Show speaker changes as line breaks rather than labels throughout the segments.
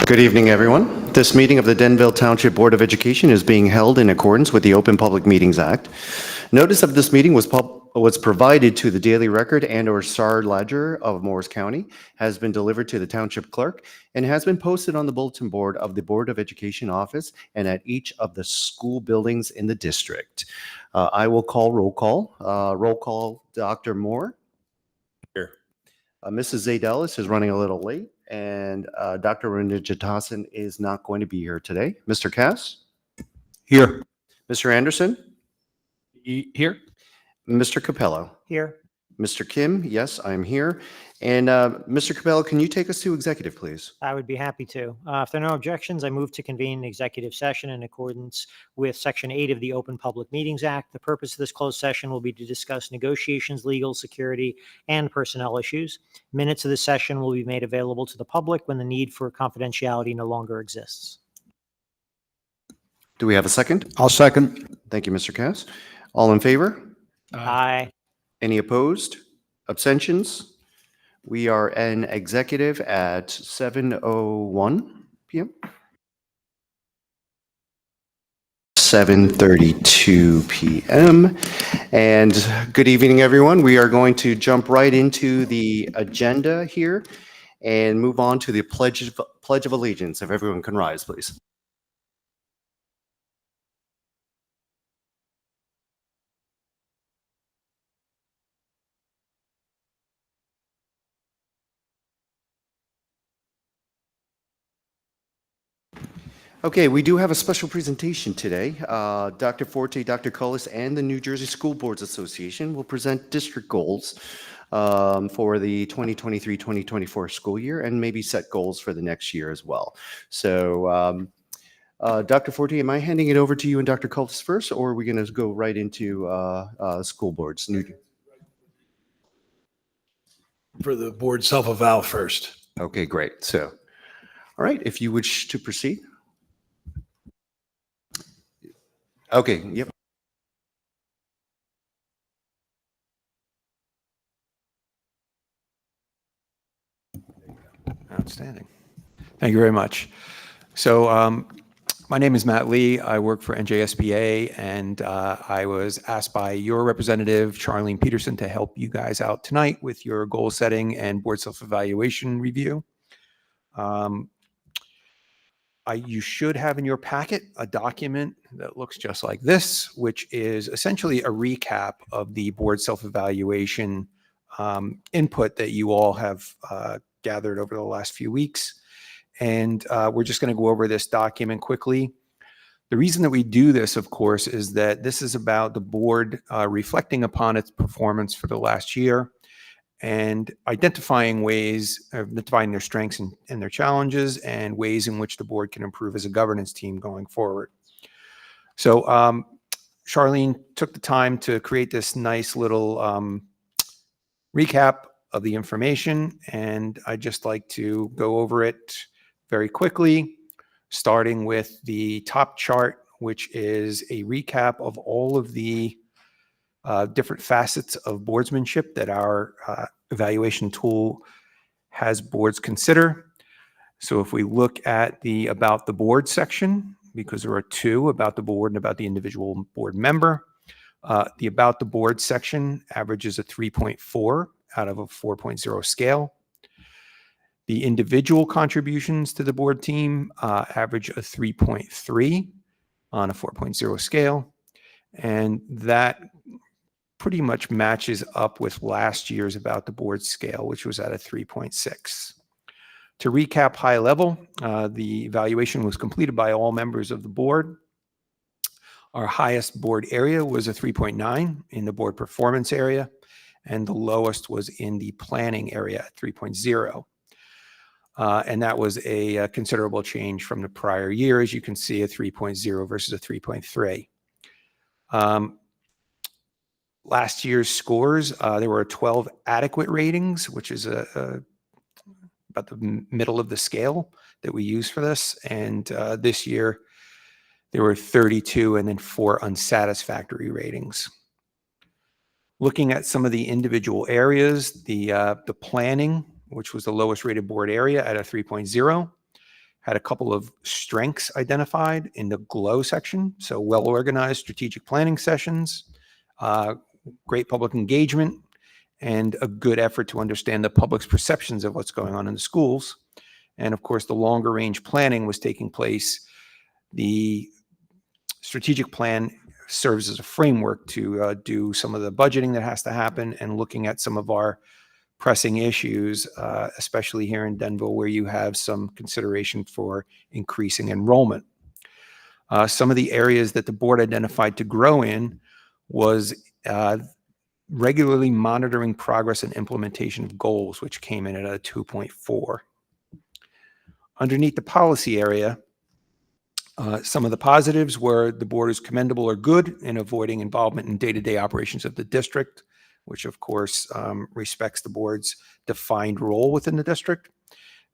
Good evening, everyone. This meeting of the Denville Township Board of Education is being held in accordance with the Open Public Meetings Act. Notice of this meeting was provided to the Daily Record and/or Star Ledger of Morris County, has been delivered to the Township Clerk, and has been posted on the bulletin board of the Board of Education office and at each of the school buildings in the district. I will call roll call. Roll call, Dr. Moore.
Here.
Mrs. Zadelis is running a little late, and Dr. Ranjitasan is not going to be here today. Mr. Cass?
Here.
Mr. Anderson?
Here.
Mr. Capello?
Here.
Mr. Kim? Yes, I'm here. And Mr. Capello, can you take us to executive, please?
I would be happy to. If there are no objections, I move to convene an executive session in accordance with Section 8 of the Open Public Meetings Act. The purpose of this closed session will be to discuss negotiations, legal, security, and personnel issues. Minutes of this session will be made available to the public when the need for confidentiality no longer exists.
Do we have a second?
I'll second.
Thank you, Mr. Cass. All in favor?
Aye.
Any opposed? Abstentions? We are in executive at 7:01 p.m. 7:32 p.m. And good evening, everyone. We are going to jump right into the agenda here and move on to the Pledge of Allegiance. If everyone can rise, please. Okay, we do have a special presentation today. Dr. Forte, Dr. Cullis, and the New Jersey School Boards Association will present district goals for the 2023-2024 school year and maybe set goals for the next year as well. So, Dr. Forte, am I handing it over to you and Dr. Cullis first, or are we going to go right into school boards?
For the board self-eval first.
Okay, great. So, all right, if you wish to proceed. Okay, yep.
Outstanding. Thank you very much. So my name is Matt Lee. I work for NJSBA, and I was asked by your representative, Charlene Peterson, to help you guys out tonight with your goal setting and board self-evaluation review. You should have in your packet a document that looks just like this, which is essentially a recap of the board self-evaluation input that you all have gathered over the last few weeks. And we're just going to go over this document quickly. The reason that we do this, of course, is that this is about the board reflecting upon its performance for the last year and identifying their strengths and their challenges and ways in which the board can improve as a governance team going forward. So Charlene took the time to create this nice little recap of the information, and I'd just like to go over it very quickly, starting with the top chart, which is a recap of all of the different facets of boardsmanship that our evaluation tool has boards consider. So if we look at the About the Board section, because there are two, about the board and about the individual board member, the About the Board section averages a 3.4 out of a 4.0 scale. The individual contributions to the board team average a 3.3 on a 4.0 scale. And that pretty much matches up with last year's About the Board scale, which was at a 3.6. To recap high level, the evaluation was completed by all members of the board. Our highest board area was a 3.9 in the board performance area, and the lowest was in the planning area at 3.0. And that was a considerable change from the prior year. As you can see, a 3.0 versus a 3.3. Last year's scores, there were 12 adequate ratings, which is about the middle of the scale that we use for this. And this year, there were 32 and then 4 unsatisfactory ratings. Looking at some of the individual areas, the planning, which was the lowest rated board area at a 3.0, had a couple of strengths identified in the GLOW section. So well-organized strategic planning sessions, great public engagement, and a good effort to understand the public's perceptions of what's going on in the schools. And of course, the longer range planning was taking place. The strategic plan serves as a framework to do some of the budgeting that has to happen and looking at some of our pressing issues, especially here in Denville, where you have some consideration for increasing enrollment. Some of the areas that the board identified to grow in was regularly monitoring progress and implementation of goals, which came in at a 2.4. Underneath the policy area, some of the positives were the board is commendable or good in avoiding involvement in day-to-day operations of the district, which of course respects the board's defined role within the district,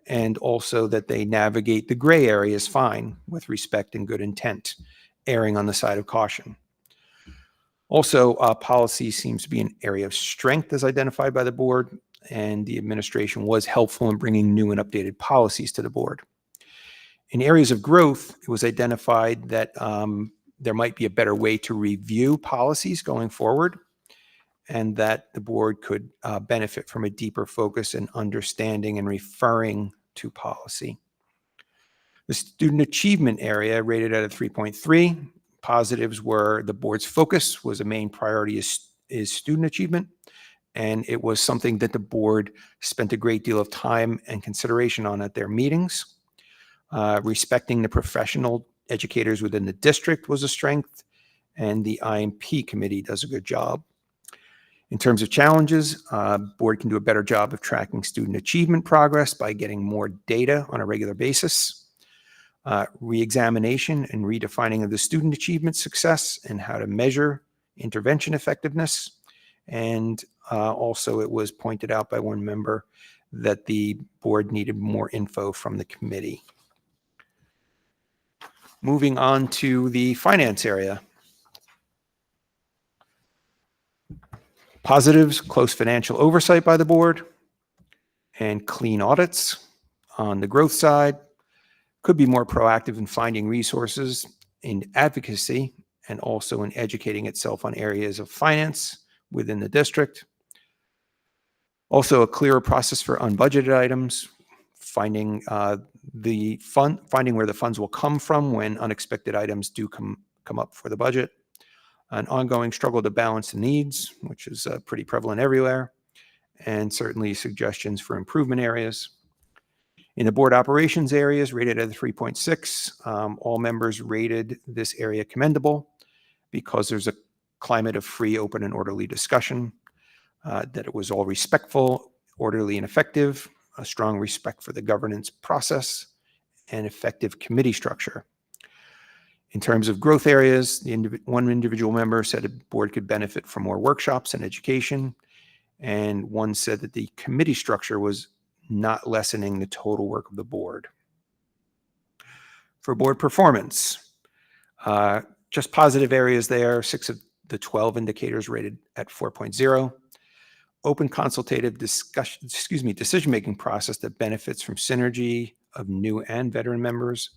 and also that they navigate the gray areas fine with respect and good intent, erring on the side of caution. Also, policy seems to be an area of strength as identified by the board, and the administration was helpful in bringing new and updated policies to the board. In areas of growth, it was identified that there might be a better way to review policies going forward, and that the board could benefit from a deeper focus in understanding and referring to policy. The student achievement area rated at a 3.3. Positives were the board's focus was a main priority is student achievement, and it was something that the board spent a great deal of time and consideration on at their meetings. Respecting the professional educators within the district was a strength, and the IMP committee does a good job. In terms of challenges, board can do a better job of tracking student achievement progress by getting more data on a regular basis. Re-examination and redefining of the student achievement success and how to measure intervention effectiveness. And also it was pointed out by one member that the board needed more info from the committee. Moving on to the finance area. Positives, close financial oversight by the board and clean audits. On the growth side, could be more proactive in finding resources in advocacy and also in educating itself on areas of finance within the district. Also a clearer process for unbudgeted items, finding where the funds will come from when unexpected items do come up for the budget. An ongoing struggle to balance the needs, which is pretty prevalent everywhere, and certainly suggestions for improvement areas. In the board operations areas, rated at a 3.6, all members rated this area commendable because there's a climate of free, open, and orderly discussion, that it was all respectful, orderly, and effective, a strong respect for the governance process, and effective committee structure. In terms of growth areas, one individual member said the board could benefit from more workshops and education, and one said that the committee structure was not lessening the total work of the board. For board performance, just positive areas there, 6 of the 12 indicators rated at 4.0. Open consultative decision-making process that benefits from synergy of new and veteran members,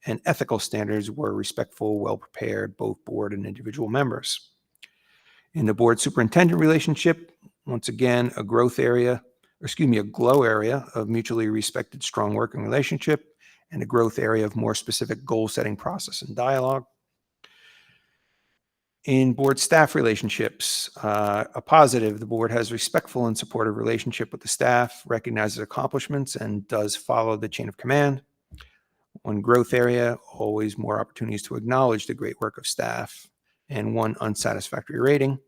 and ethical standards were respectful, well-prepared, both board and individual members. In the board superintendent relationship, once again, a glow area of mutually respected, strong working relationship, and a growth area of more specific goal-setting process and dialogue. In board staff relationships, a positive, the board has respectful and supportive relationship with the staff, recognizes accomplishments, and does follow the chain of command. One growth area, always more opportunities to acknowledge the great work of staff. And one unsatisfactory rating,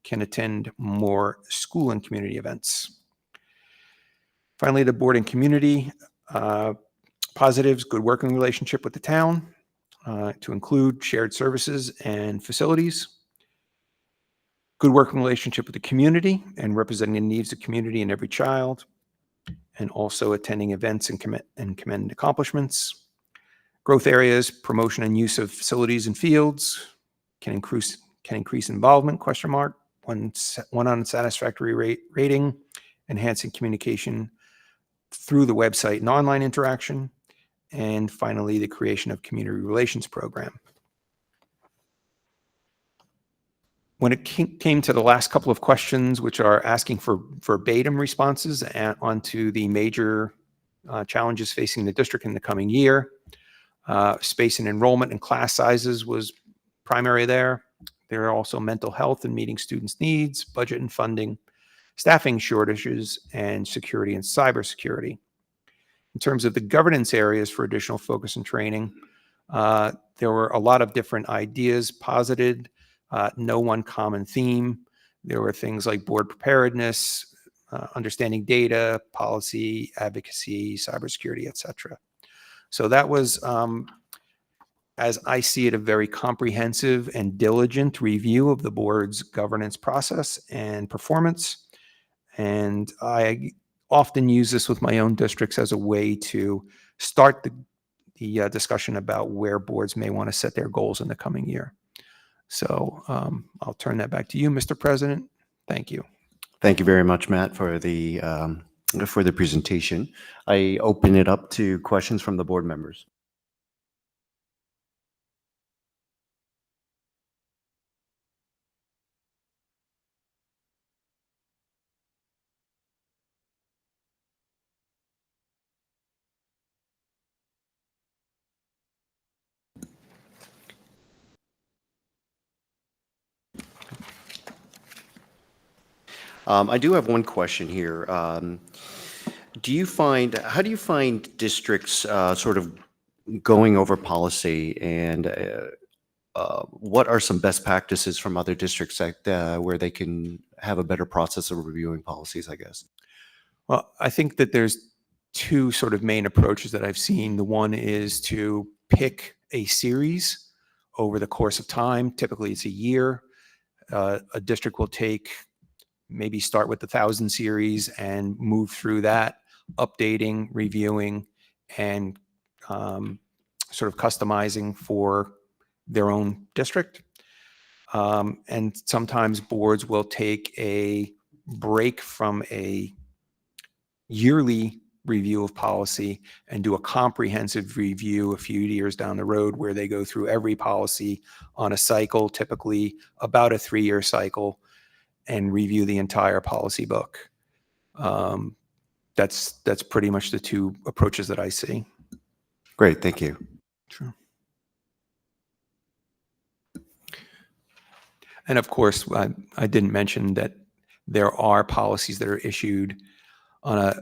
can attend more school and community events. Finally, the board and community, positives, good working relationship with the town, to include shared services and facilities. Good working relationship with the community and representing the needs of the community and every child, and also attending events and commend accomplishments. Growth areas, promotion and use of facilities and fields, can increase involvement, question mark. One unsatisfactory rating, enhancing communication through the website and online interaction, and finally, the creation of community relations program. When it came to the last couple of questions, which are asking for verbatim responses onto the major challenges facing the district in the coming year, space and enrollment and class sizes was primary there. There are also mental health and meeting students' needs, budget and funding, staffing shortages, and security and cybersecurity. In terms of the governance areas for additional focus and training, there were a lot of different ideas posited, no one common theme. There were things like board preparedness, understanding data, policy, advocacy, cybersecurity, et cetera. So that was, as I see it, a very comprehensive and diligent review of the board's governance process and performance. And I often use this with my own districts as a way to start the discussion about where boards may want to set their goals in the coming year. So I'll turn that back to you, Mr. President. Thank you.
Thank you very much, Matt, for the presentation. I open it up to questions from the board members. I do have one question here. How do you find districts sort of going over policy, and what are some best practices from other districts that, where they can have a better process of reviewing policies, I guess?
Well, I think that there's two sort of main approaches that I've seen. The one is to pick a series over the course of time. Typically, it's a year. A district will maybe start with the 1,000 series and move through that, updating, reviewing, and sort of customizing for their own district. And sometimes boards will take a break from a yearly review of policy and do a comprehensive review a few years down the road, where they go through every policy on a cycle, typically about a 3-year cycle, and review the entire policy book. That's pretty much the two approaches that I see.
Great, thank you.
Sure. And of course, I didn't mention that there are policies that are issued on a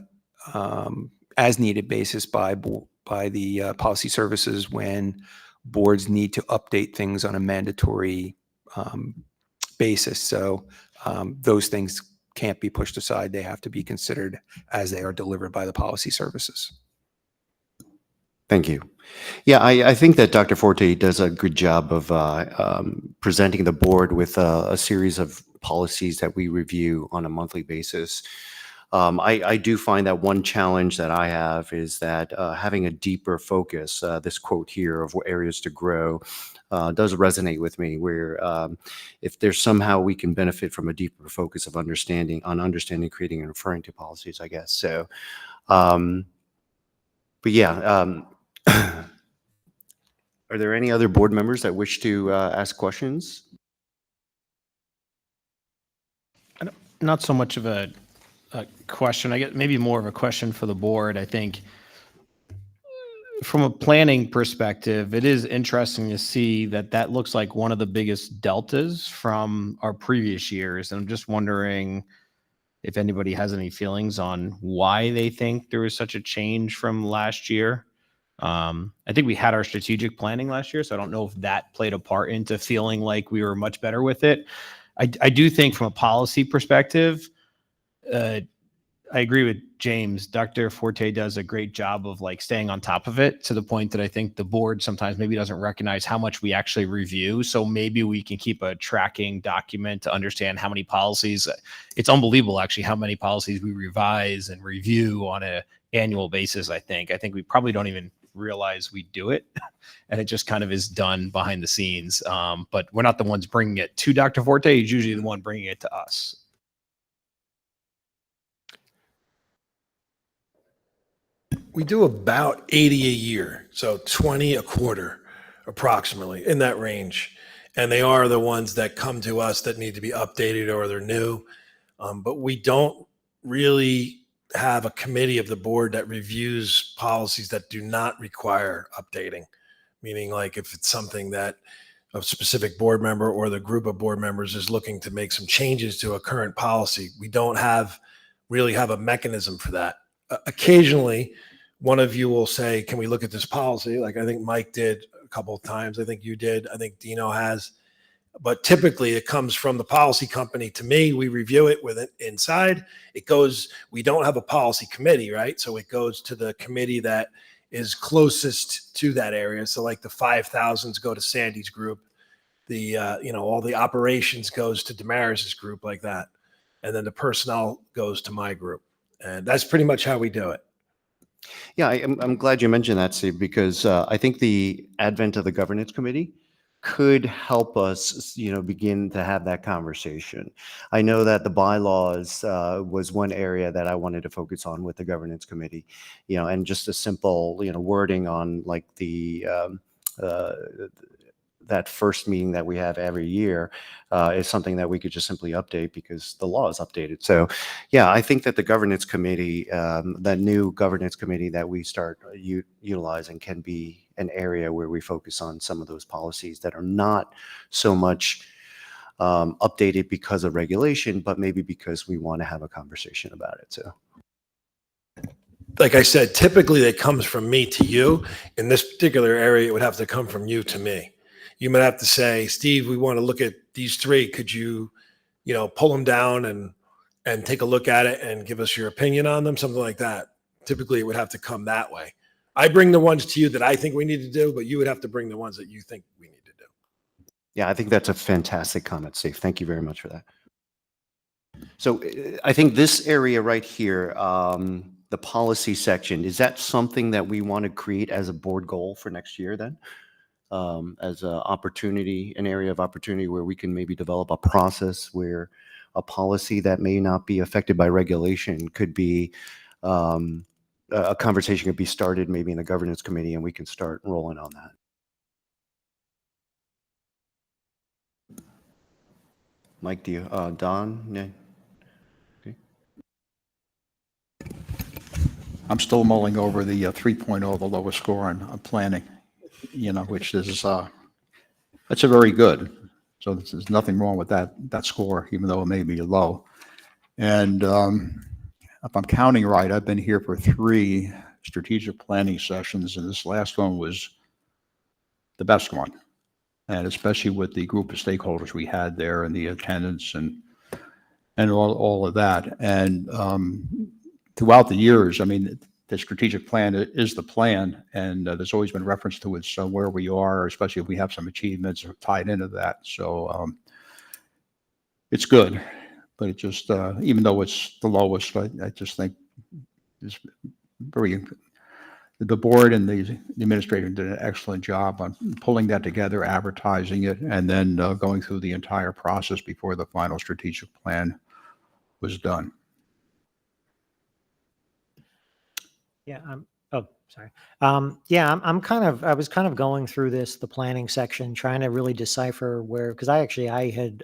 as needed basis by the policy services when boards need to update things on a mandatory basis. So those things can't be pushed aside. They have to be considered as they are delivered by the policy services.
Thank you. Yeah, I think that Dr. Forte does a good job of presenting the board with a series of policies that we review on a monthly basis. I do find that one challenge that I have is that having a deeper focus, this quote here of areas to grow, does resonate with me, where if there's somehow we can benefit from a deeper focus of understanding, creating, and referring to policies, I guess. So, but yeah, are there any other board members that wish to ask questions?
Not so much of a question. I get maybe more of a question for the board. I think from a planning perspective, it is interesting to see that looks like one of the biggest deltas from our previous years. And I'm just wondering if anybody has any feelings on why they think there was such a change from last year. I think we had our strategic planning last year, so I don't know if that played a part into feeling like we were much better with it. I do think from a policy perspective, I agree with James. Dr. Forte does a great job of like staying on top of it, to the point that I think the board sometimes maybe doesn't recognize how much we actually review. So maybe we can keep a tracking document to understand how many policies. It's unbelievable actually how many policies we revise and review on an annual basis. I think we probably don't even realize we do it, and it just kind of is done behind the scenes. But we're not the ones bringing it to Dr. Forte. He's usually the one bringing it to us.
We do about 80 a year, so 20 a quarter, approximately, in that range. And they are the ones that come to us that need to be updated or they're new. But we don't really have a committee of the board that reviews policies that do not require updating. Meaning, like if it's something that a specific board member or the group of board members is looking to make some changes to a current policy, we don't really have a mechanism for that. Occasionally, one of you will say, can we look at this policy? Like I think Mike did a couple of times. I think you did. I think Dino has. But typically it comes from the policy company to me. We review it with it inside. It goes, we don't have a policy committee, right? So it goes to the committee that is closest to that area. So like the 5,000s go to Sandy's group. The, all the operations goes to Damaris's group like that. And then the personnel goes to my group. And that's pretty much how we do it.
Yeah, I'm glad you mentioned that, Steve, because I think the advent of the governance committee could help us, begin to have that conversation. I know that the bylaws was one area that I wanted to focus on with the governance committee, and just a simple, wording on like the that first meeting that we have every year is something that we could just simply update because the law is updated. So yeah, I think that the governance committee, that new governance committee that we start utilizing can be an area where we focus on some of those policies that are not so much updated because of regulation, but maybe because we want to have a conversation about it. So.
Like I said, typically that comes from me to you. In this particular area, it would have to come from you to me. You might have to say, Steve, we want to look at these three. Could you, pull them down and take a look at it and give us your opinion on them? Something like that. Typically, it would have to come that way. I bring the ones to you that I think we need to do, but you would have to bring the ones that you think we need to do.
Yeah, I think that's a fantastic comment, Steve. Thank you very much for that. So I think this area right here, the policy section, is that something that we want to create as a board goal for next year then? As an area of opportunity where we can maybe develop a process where a policy that may not be affected by regulation could be, a conversation could be started maybe in the governance committee and we can start rolling on that. Mike, do you, Don? No? Okay.
I'm still mulling over the 3.0, the lowest score on planning, which is, that's a very good. So there's nothing wrong with that score, even though it may be low. And if I'm counting right, I've been here for 3 strategic planning sessions, and this last one was the best one. And especially with the group of stakeholders we had there and the attendance and all of that. And throughout the years, I mean, the strategic plan is the plan, and there's always been reference to it. So where we are, especially if we have some achievements tied into that. So it's good, but it just, even though it's the lowest, I just think it's the board and the administrator did an excellent job on pulling that together, advertising it, and then going through the entire process before the final strategic plan was done.
Yeah. Sorry. Yeah, I was kind of going through the planning section, trying to really decipher because I had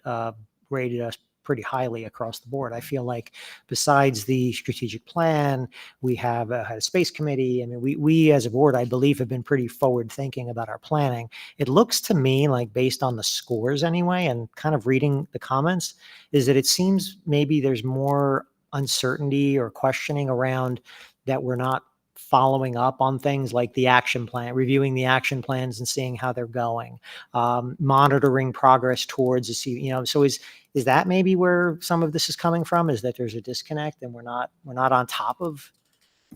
rated us pretty highly across the board. I feel like besides the strategic plan, we have had a space committee. I mean, we as a board, I believe, have been pretty forward thinking about our planning. It looks to me like, based on the scores anyway, and kind of reading the comments, is that it seems maybe there's more uncertainty or questioning around that we're not following up on things like the action plan, reviewing the action plans and seeing how they're going, monitoring progress towards so is that maybe where some of this is coming from, is that there's a disconnect and we're not on top of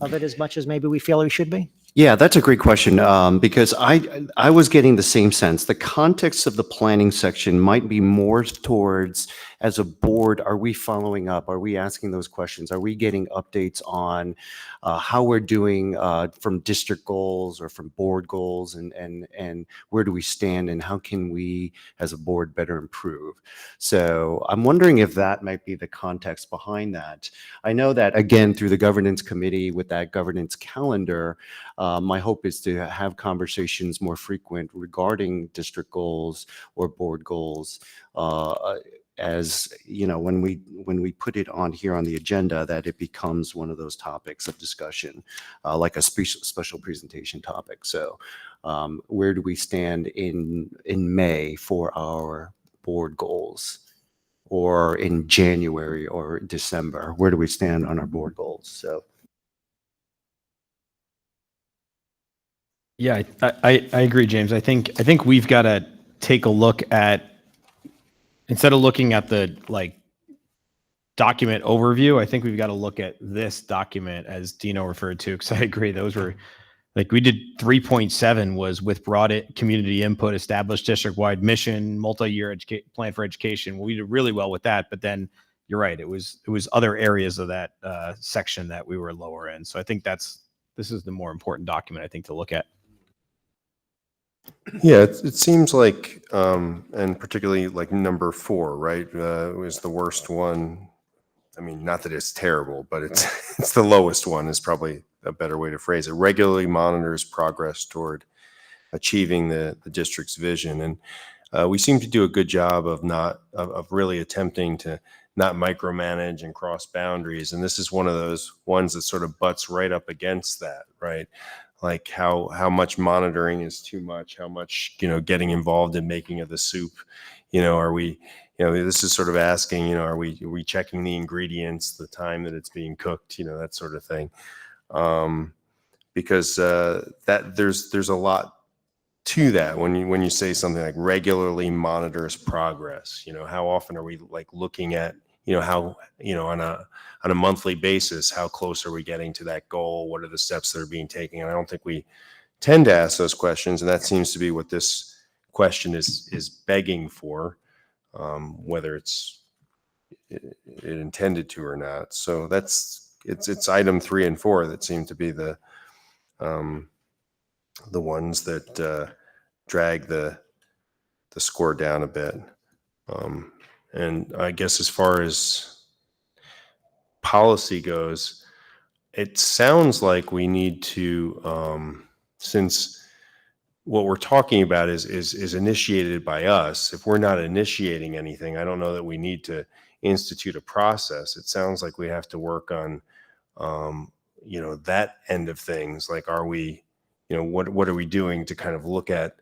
it as much as maybe we feel we should be?
Yeah, that's a great question, because I was getting the same sense. The context of the planning section might be more towards, as a board, are we following up? Are we asking those questions? Are we getting updates on how we're doing from district goals or from board goals, and where do we stand, and how can we, as a board, better improve? So I'm wondering if that might be the context behind that. I know that, again, through the governance committee with that governance calendar, my hope is to have conversations more frequent regarding district goals or board goals. As you know, when we put it on here on the agenda, that it becomes one of those topics of discussion, like a special presentation topic. So, where do we stand in May for our board goals, or in January or December? Where do we stand on our board goals? So.
Yeah, I agree, James. I think we've got to take a look at, instead of looking at the like document overview, I think we've got to look at this document, as Dino referred to, because I agree, those were like, we did 3.7 was with community input, established district-wide mission, multi-year plan for education. We did really well with that, but then you're right, it was other areas of that section that we were lower in. So I think this is the more important document, I think, to look at.
Yeah, it seems like, and particularly like number 4, right, was the worst one. I mean, not that it's terrible, but it's the lowest one is probably a better way to phrase it. Regularly monitors progress toward achieving the district's vision. And we seem to do a good job of really attempting to not micromanage and cross boundaries. And this is one of those ones that sort of butts right up against that, right? Like how much monitoring is too much, how much, getting involved in making of the soup, are we, this is sort of asking, are we checking the ingredients, the time that it's being cooked, that sort of thing. Because that there's a lot to that when you say something like regularly monitors progress. How often are we like looking at, how, on a monthly basis, how close are we getting to that goal? What are the steps that are being taken? And I don't think we tend to ask those questions, and that seems to be what this question is begging for, whether it's it intended to or not. So it's item 3 and 4 that seem to be the ones that drag the score down a bit. And I guess as far as policy goes, it sounds like we need to, since what we're talking about is initiated by us, if we're not initiating anything, I don't know that we need to institute a process. It sounds like we have to work on, that end of things. Like, are we, what are we doing to kind of look at,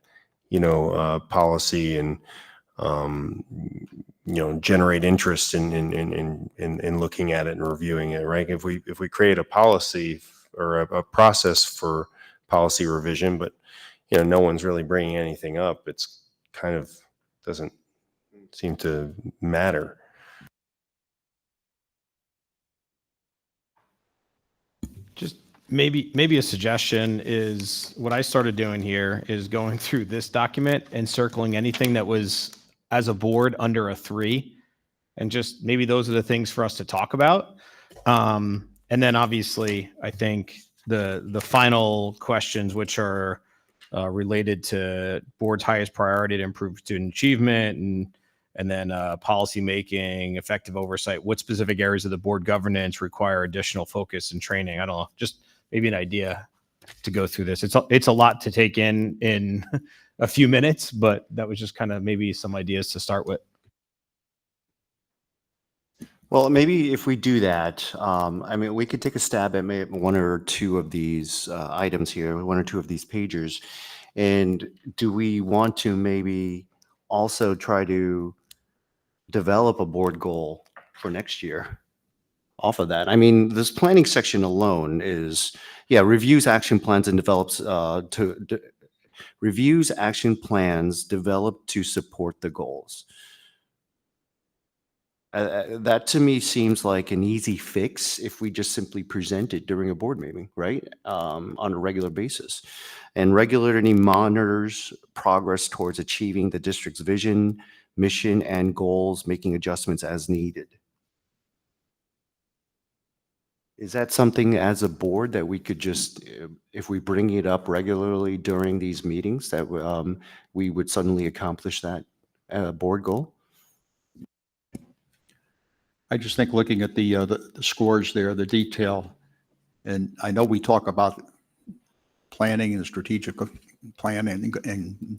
policy and, generate interest in looking at it and reviewing it, right? If we create a policy or a process for policy revision, but no one's really bringing anything up, it's kind of doesn't seem to matter.
Just maybe a suggestion is, what I started doing here is going through this document and circling anything that was, as a board, under a 3, and just maybe those are the things for us to talk about. And then obviously, I think the final questions, which are related to board's highest priority to improve student achievement, and then policy making, effective oversight, what specific areas of the board governance require additional focus and training. I don't know, just maybe an idea to go through this. It's a lot to take in a few minutes, but that was just kind of maybe some ideas to start with.
Well, maybe if we do that, I mean, we could take a stab at maybe 1 or 2 of these items here, 1 or 2 of these pages. And do we want to maybe also try to develop a board goal for next year off of that? I mean, this planning section alone is, reviews action plans and develops reviews action plans developed to support the goals. That to me seems like an easy fix if we just simply present it during a board meeting, right? On a regular basis. And regularly monitors progress towards achieving the district's vision, mission, and goals, making adjustments as needed. Is that something as a board that we could just, if we bring it up regularly during these meetings, that we would suddenly accomplish that board goal?
I just think looking at the scores there, the detail, and I know we talk about planning and strategic plan and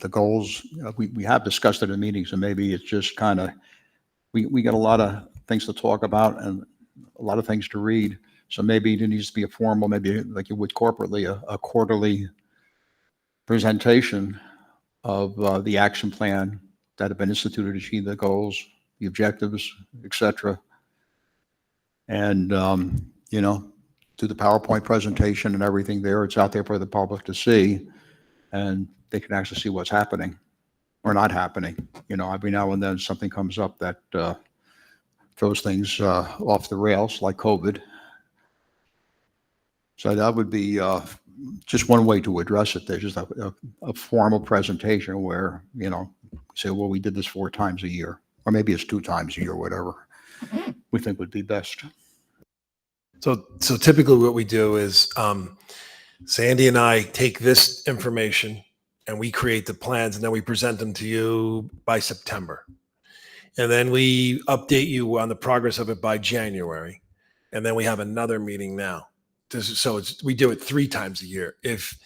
the goals. We have discussed it in meetings, and maybe it's just kind of, we got a lot of things to talk about and a lot of things to read. So maybe there needs to be a formal, maybe like you would corporately, a quarterly presentation of the action plan that have been instituted to achieve the goals, the objectives, et cetera. And, do the PowerPoint presentation and everything there. It's out there for the public to see, and they can actually see what's happening or not happening. Every now and then something comes up that throws things off the rails, like COVID. So that would be just one way to address it. There's just a formal presentation where, say, well, we did this 4 times a year, or maybe it's 2 times a year, whatever we think would be best.
So typically what we do is Sandy and I take this information and we create the plans, and then we present them to you by September. And then we update you on the progress of it by January. And then we have another meeting now. We do it 3 times a year. If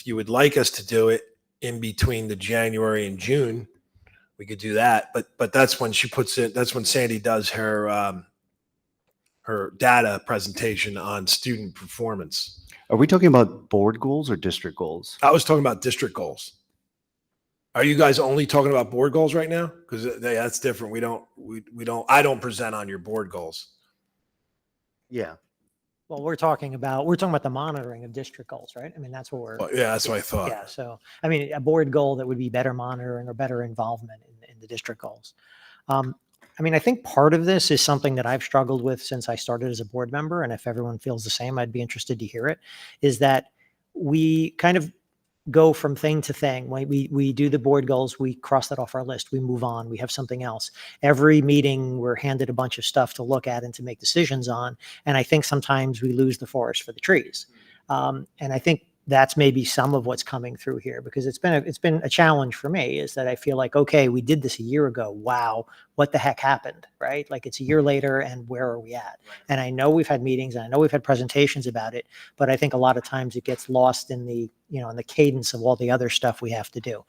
you would like us to do it in between the January and June, we could do that. But that's when she puts it, that's when Sandy does her data presentation on student performance.
Are we talking about board goals or district goals?
I was talking about district goals. Are you guys only talking about board goals right now? Because that's different. I don't present on your board goals.
Yeah.
Well, we're talking about the monitoring of district goals, right? I mean, that's what we're.
Well, yeah, that's what I thought.
Yeah. So, I mean, a board goal that would be better monitoring or better involvement in the district goals. I mean, I think part of this is something that I've struggled with since I started as a board member. And if everyone feels the same, I'd be interested to hear it, is that we kind of go from thing to thing. We do the board goals, we cross that off our list, we move on, we have something else. Every meeting, we're handed a bunch of stuff to look at and to make decisions on. And I think sometimes we lose the forest for the trees. And I think that's maybe some of what's coming through here, because it's been a challenge for me, is that I feel like, okay, we did this a year ago. Wow, what the heck happened, right? Like, it's a year later, and where are we at? And I know we've had meetings, and I know we've had presentations about it, but I think a lot of times it gets lost in the cadence of all the other stuff we have to do.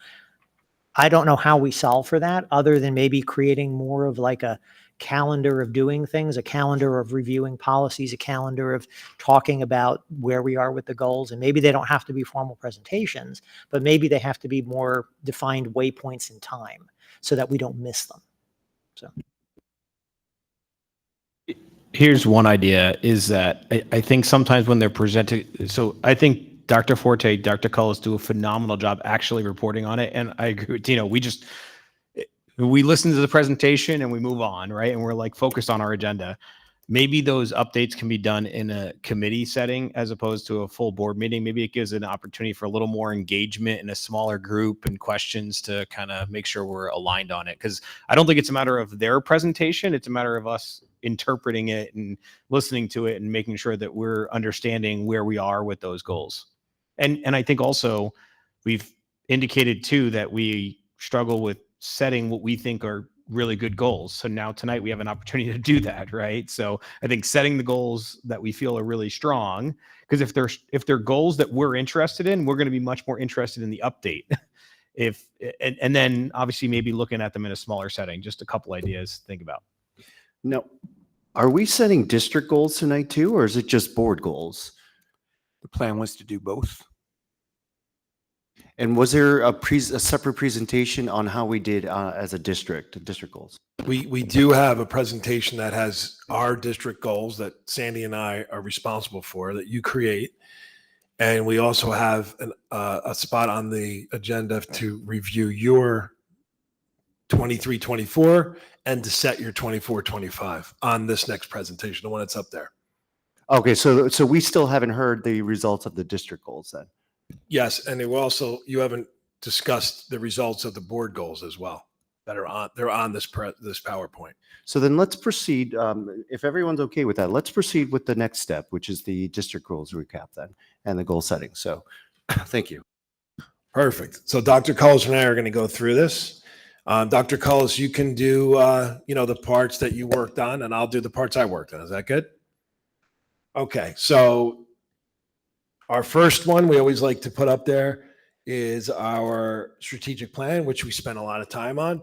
I don't know how we solve for that, other than maybe creating more of like a calendar of doing things, a calendar of reviewing policies, a calendar of talking about where we are with the goals. And maybe they don't have to be formal presentations, but maybe they have to be more defined waypoints in time so that we don't miss them. So
Here's one idea, is that I think sometimes when they're presented, so I think Dr. Forte, Dr. Cullis do a phenomenal job actually reporting on it. And I agree with Tino. We listen to the presentation and we move on, right? And we're like focused on our agenda. Maybe those updates can be done in a committee setting as opposed to a full board meeting. Maybe it gives an opportunity for a little more engagement in a smaller group and questions to kind of make sure we're aligned on it. Because I don't think it's a matter of their presentation. It's a matter of us interpreting it and listening to it and making sure that we're understanding where we are with those goals. And I think also we've indicated too that we struggle with setting what we think are really good goals. So now tonight we have an opportunity to do that, right? So I think setting the goals that we feel are really strong, because if they're goals that we're interested in, we're going to be much more interested in the update. And then obviously maybe looking at them in a smaller setting. Just a couple ideas to think about.
Now, are we setting district goals tonight too, or is it just board goals?
The plan was to do both.
And was there a separate presentation on how we did as a district goals?
We do have a presentation that has our district goals that Sandy and I are responsible for, that you create. And we also have a spot on the agenda to review your 23-24 and to set your 24-25 on this next presentation, the one that's up there.
Okay, so we still haven't heard the results of the district goals then?
Yes, and you haven't discussed the results of the board goals as well that are on, they're on this PowerPoint.
So then let's proceed, if everyone's okay with that, let's proceed with the next step, which is the district goals recap then, and the goal setting. So, thank you.
Perfect. So Dr. Cullis and I are going to go through this. Dr. Cullis, you can do, the parts that you worked on, and I'll do the parts I worked on. Is that good? Okay. So our first one we always like to put up there is our strategic plan, which we spent a lot of time on.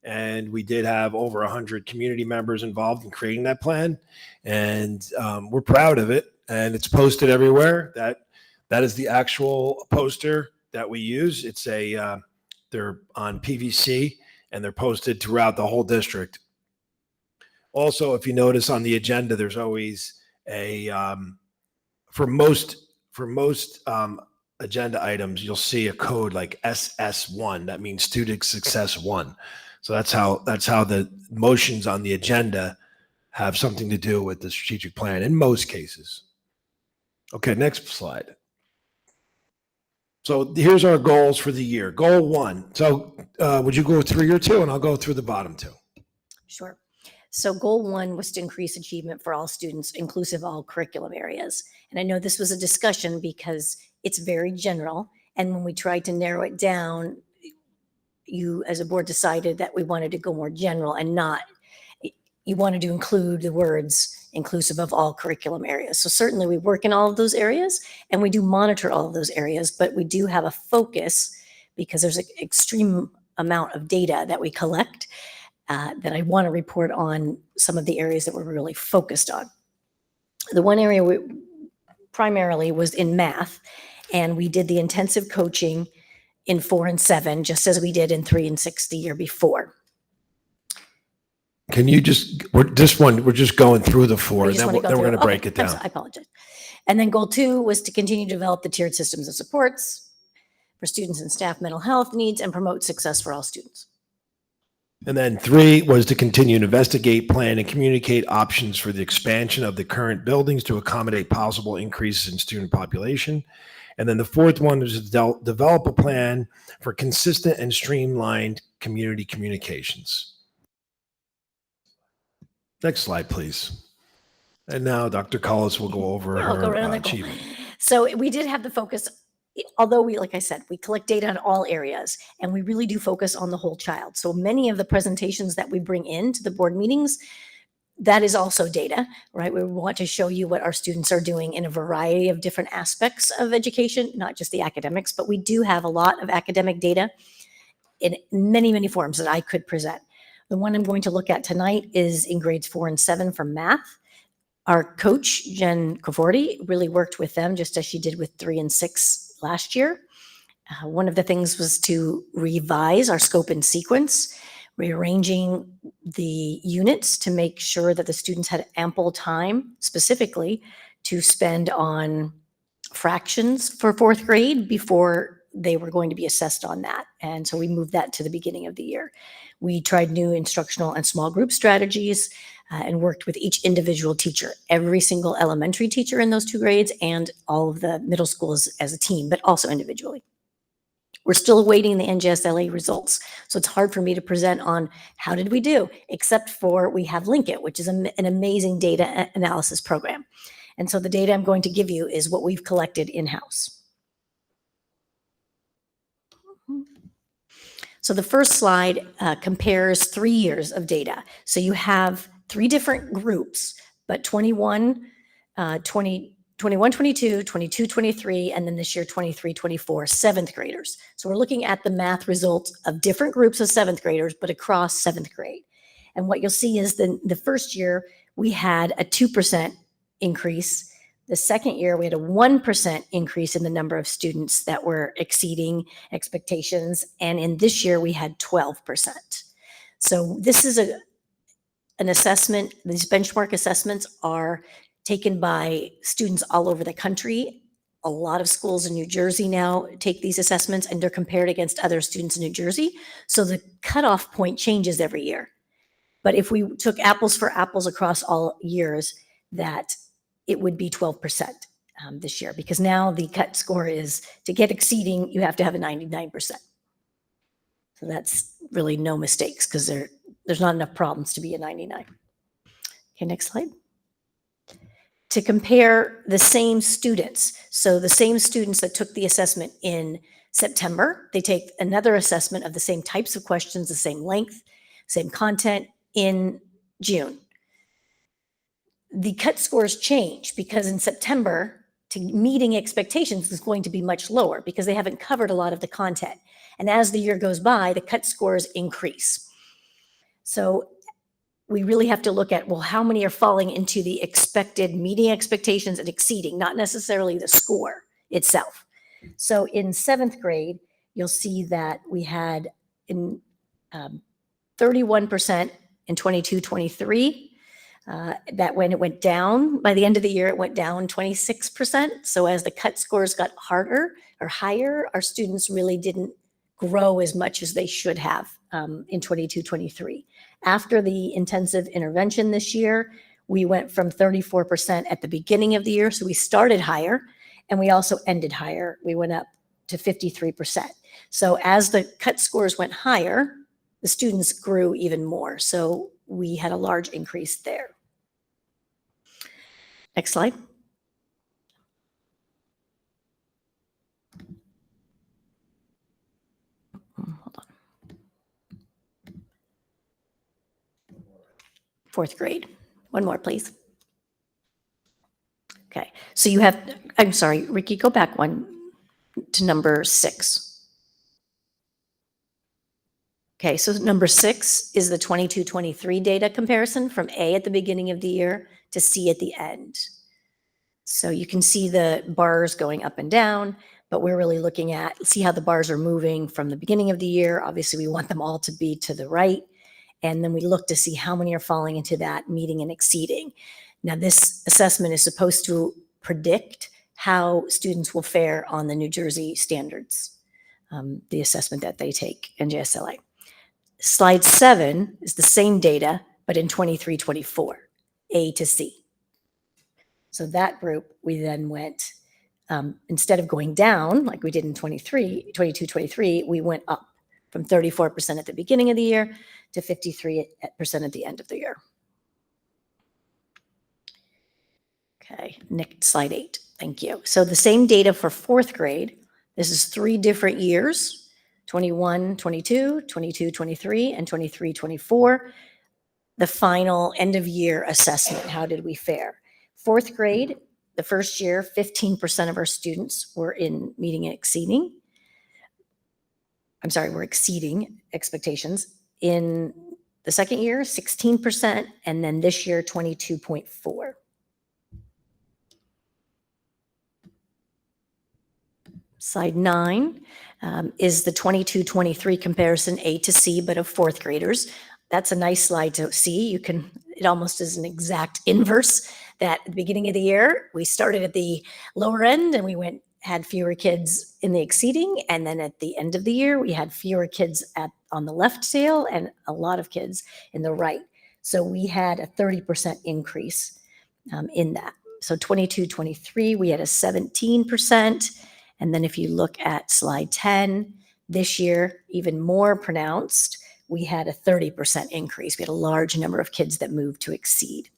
And we did have over 100 community members involved in creating that plan. And we're proud of it. And it's posted everywhere. That is the actual poster that we use. It's they're on PVC and they're posted throughout the whole district. Also, if you notice on the agenda, there's always for most agenda items, you'll see a code like SS1. That means Student Success 1. So that's how the motions on the agenda have something to do with the strategic plan in most cases. Okay, next slide. So here's our goals for the year. Goal 1. So would you go 3 or 2, and I'll go through the bottom 2.
Sure. So goal 1 was to increase achievement for all students, inclusive of all curriculum areas. And I know this was a discussion because it's very general. And when we tried to narrow it down, you as a board decided that we wanted to go more general and not, you wanted to include the words inclusive of all curriculum areas. So certainly we work in all of those areas and we do monitor all of those areas, but we do have a focus because there's an extreme amount of data that we collect that I want to report on some of the areas that we're really focused on. The one area we primarily was in math, and we did the intensive coaching in 4 and 7, just as we did in 3 and 6 the year before.
Can you we're just going through the 4, and then we're going to break it down.
I apologize. And then goal 2 was to continue to develop the tiered systems of supports for students and staff mental health needs and promote success for all students.
And then 3 was to continue to investigate, plan, and communicate options for the expansion of the current buildings to accommodate possible increases in student population. And then the 4th one was to develop a plan for consistent and streamlined community communications. Next slide, please. And now Dr. Cullis will go over her achievement.
So we did have the focus, although we, like I said, we collect data on all areas and we really do focus on the whole child. So many of the presentations that we bring into the board meetings, that is also data, right? We want to show you what our students are doing in a variety of different aspects of education, not just the academics, but we do have a lot of academic data in many, many forms that I could present. The one I'm going to look at tonight is in grades 4 and 7 for math. Our coach, Jen Caforti, really worked with them just as she did with 3 and 6 last year. One of the things was to revise our scope and sequence, rearranging the units to make sure that the students had ample time specifically to spend on fractions for 4th grade before they were going to be assessed on that. And so we moved that to the beginning of the year. We tried new instructional and small group strategies and worked with each individual teacher, every single elementary teacher in those 2 grades and all of the middle schools as a team, but also individually. We're still awaiting the NGSLA results. So it's hard for me to present on how did we do, except for we have Linkit, which is an amazing data analysis program. And so the data I'm going to give you is what we've collected in-house. So the first slide compares 3 years of data. So you have 3 different groups, but 21, 22, 23, and then this year 23, 24, 7th graders. So we're looking at the math results of different groups of 7th graders, but across 7th grade. And what you'll see is the first year we had a 2% increase. The second year we had a 1% increase in the number of students that were exceeding expectations. And in this year we had 12%. So this is an assessment. These benchmark assessments are taken by students all over the country. A lot of schools in New Jersey now take these assessments and they're compared against other students in New Jersey. So the cutoff point changes every year. But if we took apples for apples across all years, that it would be 12% this year, because now the cut score is, to get exceeding, you have to have a 99%. So that's really no mistakes, because there's not enough problems to be a 99. Okay, next slide. To compare the same students. So the same students that took the assessment in September, they take another assessment of the same types of questions, the same length, same content in June. The cut scores change because in September, to meeting expectations is going to be much lower because they haven't covered a lot of the content. And as the year goes by, the cut scores increase. So we really have to look at, well, how many are falling into the expected, meeting expectations and exceeding, not necessarily the score itself. So in 7th grade, you'll see that we had in 31% in 22-23. That when it went down, by the end of the year, it went down 26%. So as the cut scores got harder or higher, our students really didn't grow as much as they should have in 22-23. After the intensive intervention this year, we went from 34% at the beginning of the year. So we started higher and we also ended higher. We went up to 53%. So as the cut scores went higher, the students grew even more. So we had a large increase there. Next slide. Hold on. 4th grade. One more, please. Okay, so you have, I'm sorry, Ricky, go back one to number 6. Okay, so number 6 is the 22-23 data comparison from A at the beginning of the year to C at the end. So you can see the bars going up and down, but we're really looking at, see how the bars are moving from the beginning of the year. Obviously, we want them all to be to the right. And then we look to see how many are falling into that meeting and exceeding. Now, this assessment is supposed to predict how students will fare on the New Jersey standards, the assessment that they take in JSLA. Slide 7 is the same data, but in 23-24, A to C. So that group, we then went, instead of going down like we did in 22-23, we went up from 34% at the beginning of the year to 53% at the end of the year. Okay, next slide 8. Thank you. So the same data for 4th grade. This is 3 different years, 21-22, 22-23, and 23-24. The final end of year assessment, how did we fare? 4th grade, the first year, 15% of our students were in meeting and exceeding. I'm sorry, we're exceeding expectations. In the second year, 16%, and then this year, 22.4. Slide 9 is the 22-23 comparison A to C, but of 4th graders. That's a nice slide to see. You can, it almost is an exact inverse that at the beginning of the year, we started at the lower end and we had fewer kids in the exceeding. And then at the end of the year, we had fewer kids on the left tail and a lot of kids in the right. So we had a 30% increase in that. So 22-23, we had a 17%. And then if you look at slide 10, this year, even more pronounced, we had a 30% increase. We had a large number of kids that moved to exceed.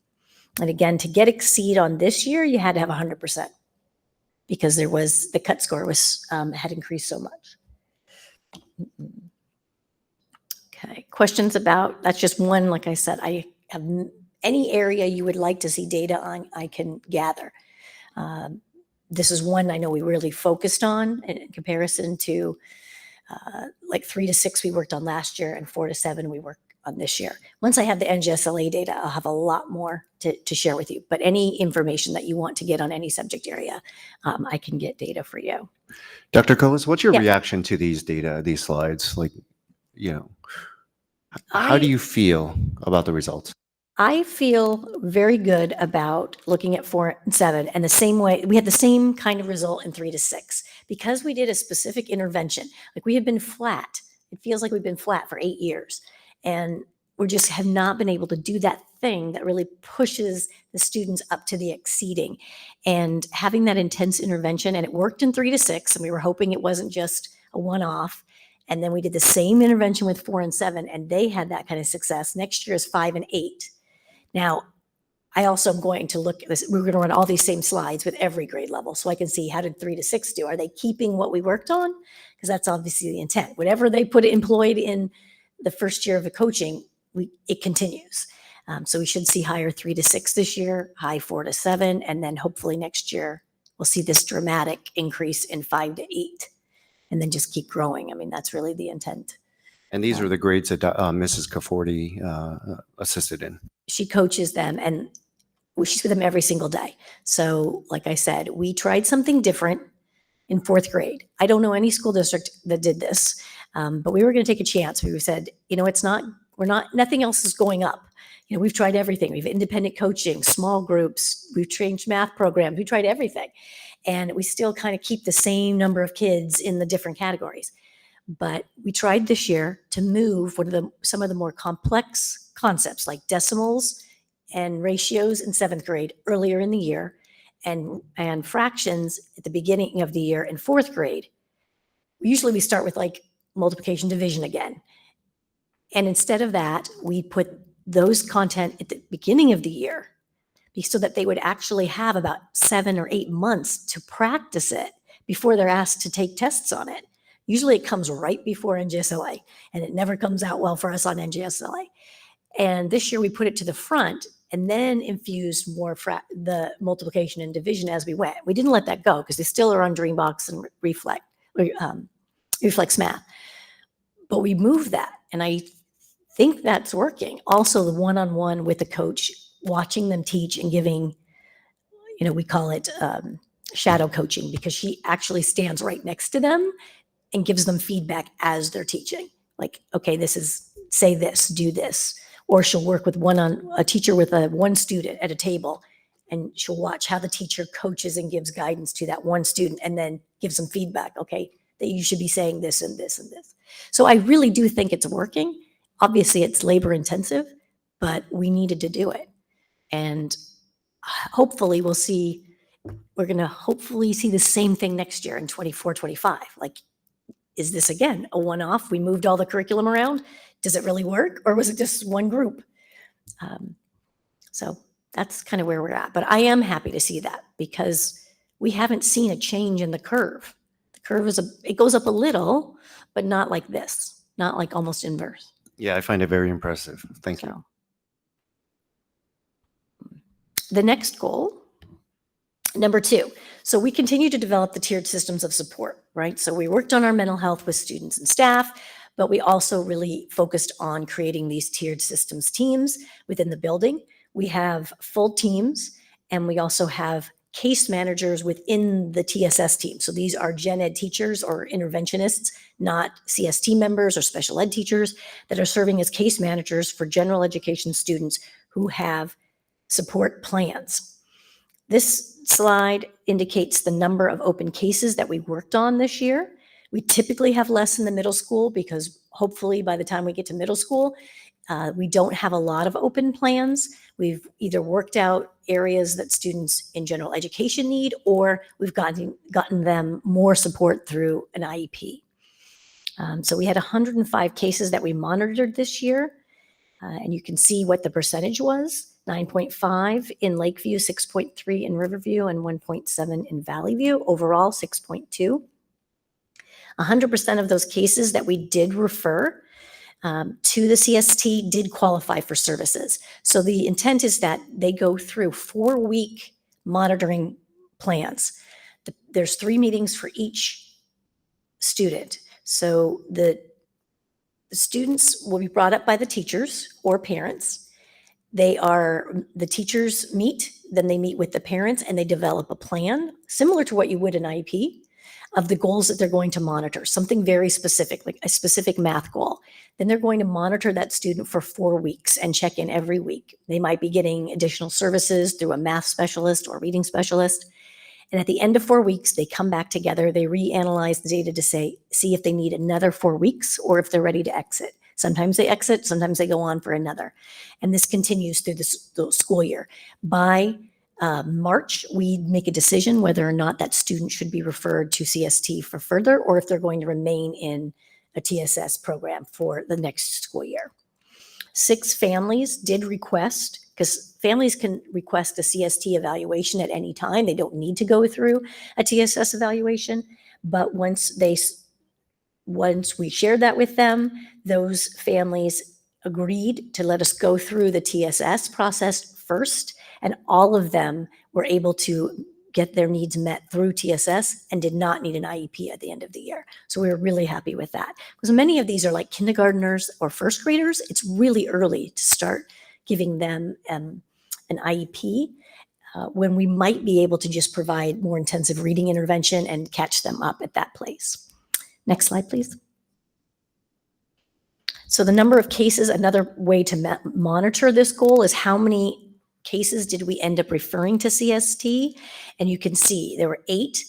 And again, to get exceed on this year, you had to have 100% because there was, the cut score was, had increased so much. Okay, questions about, that's just one, like I said, I have any area you would like to see data on, I can gather. This is one I know we really focused on in comparison to like 3 to 6 we worked on last year and 4 to 7 we worked on this year. Once I have the NGSLA data, I'll have a lot more to share with you. But any information that you want to get on any subject area, I can get data for you.
Dr. Colas, what's your
Yeah.
reaction to these data, these slides? Like, you know, how do you feel about the results?
I feel very good about looking at 4 and 7, and the same way we had the same kind of result in 3 to 6 because we did a specific intervention. Like we had been flat. It feels like we've been flat for 8 years. And we just have not been able to do that thing that really pushes the students up to the exceeding. And having that intense intervention, and it worked in 3 to 6, and we were hoping it wasn't just a one-off. And then we did the same intervention with 4 and 7, and they had that kind of success. Next year is 5 and 8. Now, I also am going to look at this. We're going to run all these same slides with every grade level so I can see how did 3 to 6 do? Are they keeping what we worked on? Because that's obviously the intent. Whatever they put employed in the first year of the coaching, it continues. So we should see higher 3 to 6 this year, high 4 to 7, and then hopefully next year we'll see this dramatic increase in 5 to 8, and then just keep growing. I mean, that's really the intent.
And these are the grades that Mrs. Caforti assisted in.
She coaches them, and she's with them every single day. So like I said, we tried something different in 4th grade. I don't know any school district that did this, but we were going to take a chance. We said, nothing else is going up. We've tried everything. We've independent coaching, small groups, we've changed math programs, we tried everything. And we still kind of keep the same number of kids in the different categories. But we tried this year to move some of the more complex concepts like decimals and ratios in 7th grade earlier in the year, and fractions at the beginning of the year in 4th grade. Usually we start with like multiplication division again. And instead of that, we put those content at the beginning of the year so that they would actually have about 7 or 8 months to practice it before they're asked to take tests on it. Usually it comes right before NGSLA, and it never comes out well for us on NGSLA. And this year we put it to the front and then infused more the multiplication and division as we went. We didn't let that go because they still are on Dreambox and Reflex Math. But we moved that, and I think that's working. Also, the one-on-one with the coach, watching them teach and giving, we call it shadow coaching, because she actually stands right next to them and gives them feedback as they're teaching. Like, okay, say this, do this. Or she'll work with a teacher with one student at a table, and she'll watch how the teacher coaches and gives guidance to that one student and then gives them feedback. Okay, that you should be saying this and this and this. So I really do think it's working. Obviously, it's labor intensive, but we needed to do it. And hopefully we're going to hopefully see the same thing next year in 24, 25. Like, is this again a one-off? We moved all the curriculum around. Does it really work? Or was it just one group? So that's kind of where we're at. But I am happy to see that because we haven't seen a change in the curve. The curve it goes up a little, but not like this, not like almost inverse.
Yeah, I find it very impressive. Thank you.
The next goal, number 2. So we continue to develop the tiered systems of support, right? So we worked on our mental health with students and staff, but we also really focused on creating these tiered systems teams within the building. We have full teams, and we also have case managers within the TSS team. So these are gen ed teachers or interventionists, not CST members or special ed teachers, that are serving as case managers for general education students who have support plans. This slide indicates the number of open cases that we worked on this year. We typically have less in the middle school because hopefully by the time we get to middle school, we don't have a lot of open plans. We've either worked out areas that students in general education need, or we've gotten them more support through an IEP. So we had 105 cases that we monitored this year, and you can see what the percentage was. 9.5 in Lakeview, 6.3 in Riverview, and 1.7 in Valley View. Overall, 6.2. 100% of those cases that we did refer to the CST did qualify for services. So the intent is that they go through 4-week monitoring plans. There's 3 meetings for each student. So the students will be brought up by the teachers or parents. The teachers meet, then they meet with the parents, and they develop a plan similar to what you would an IEP of the goals that they're going to monitor, something very specific, like a specific math goal. Then they're going to monitor that student for 4 weeks and check in every week. They might be getting additional services through a math specialist or reading specialist. And at the end of 4 weeks, they come back together, they reanalyze the data to see if they need another 4 weeks or if they're ready to exit. Sometimes they exit, sometimes they go on for another. And this continues through the school year. By March, we make a decision whether or not that student should be referred to CST for further, or if they're going to remain in a TSS program for the next school year. 6 families did request, because families can request a CST evaluation at any time. They don't need to go through a TSS evaluation. But once we shared that with them, those families agreed to let us go through the TSS process first, and all of them were able to get their needs met through TSS and did not need an IEP at the end of the year. So we were really happy with that, because many of these are like kindergartners or first graders. It's really early to start giving them an IEP when we might be able to just provide more intensive reading intervention and catch them up at that place. Next slide, please. So the number of cases, another way to monitor this goal is how many cases did we end up referring to CST? And you can see there were 8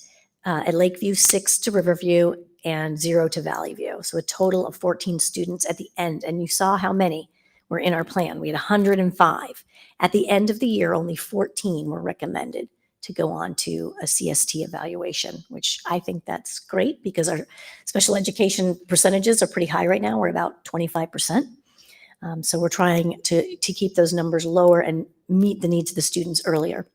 at Lakeview, 6 to Riverview, and 0 to Valley View. So a total of 14 students at the end. And you saw how many were in our plan. We had 105. At the end of the year, only 14 were recommended to go on to a CST evaluation, which I think that's great, because our special education percentages are pretty high right now. We're about 25%. So we're trying to keep those numbers lower and meet the needs of the students earlier.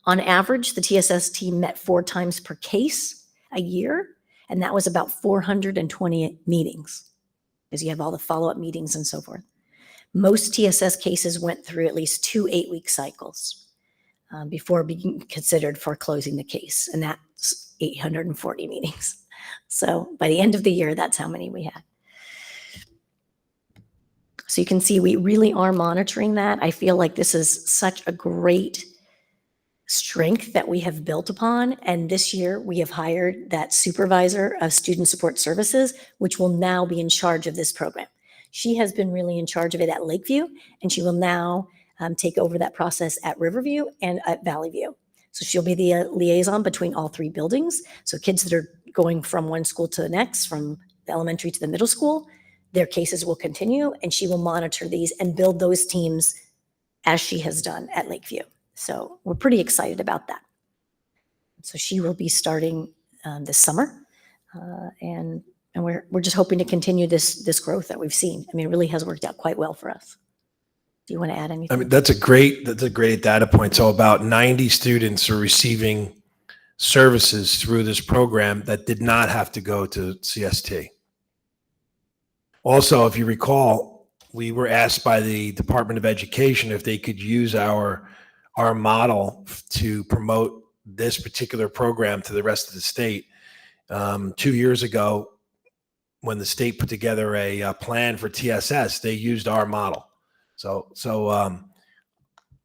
On average, the TSS team met 4 times per case a year, and that was about 420 meetings, because you have all the follow-up meetings and so forth. Most TSS cases went through at least 2 8-week cycles before being considered for closing the case, and that's 840 meetings. So by the end of the year, that's how many we had. So you can see we really are monitoring that. I feel like this is such a great strength that we have built upon. And this year we have hired that supervisor of student support services, which will now be in charge of this program. She has been really in charge of it at Lakeview, and she will now take over that process at Riverview and at Valley View. So she'll be the liaison between all 3 buildings. So kids that are going from one school to the next, from the elementary to the middle school, their cases will continue, and she will monitor these and build those teams as she has done at Lakeview. So we're pretty excited about that. So she will be starting this summer, and we're just hoping to continue this growth that we've seen. I mean, it really has worked out quite well for us. Do you want to add anything?
I mean, that's a great data point. So about 90 students are receiving services through this program that did not have to go to CST. Also, if you recall, we were asked by the Department of Education if they could use our model to promote this particular program to the rest of the state. 2 years ago, when the state put together a plan for TSS, they used our model. So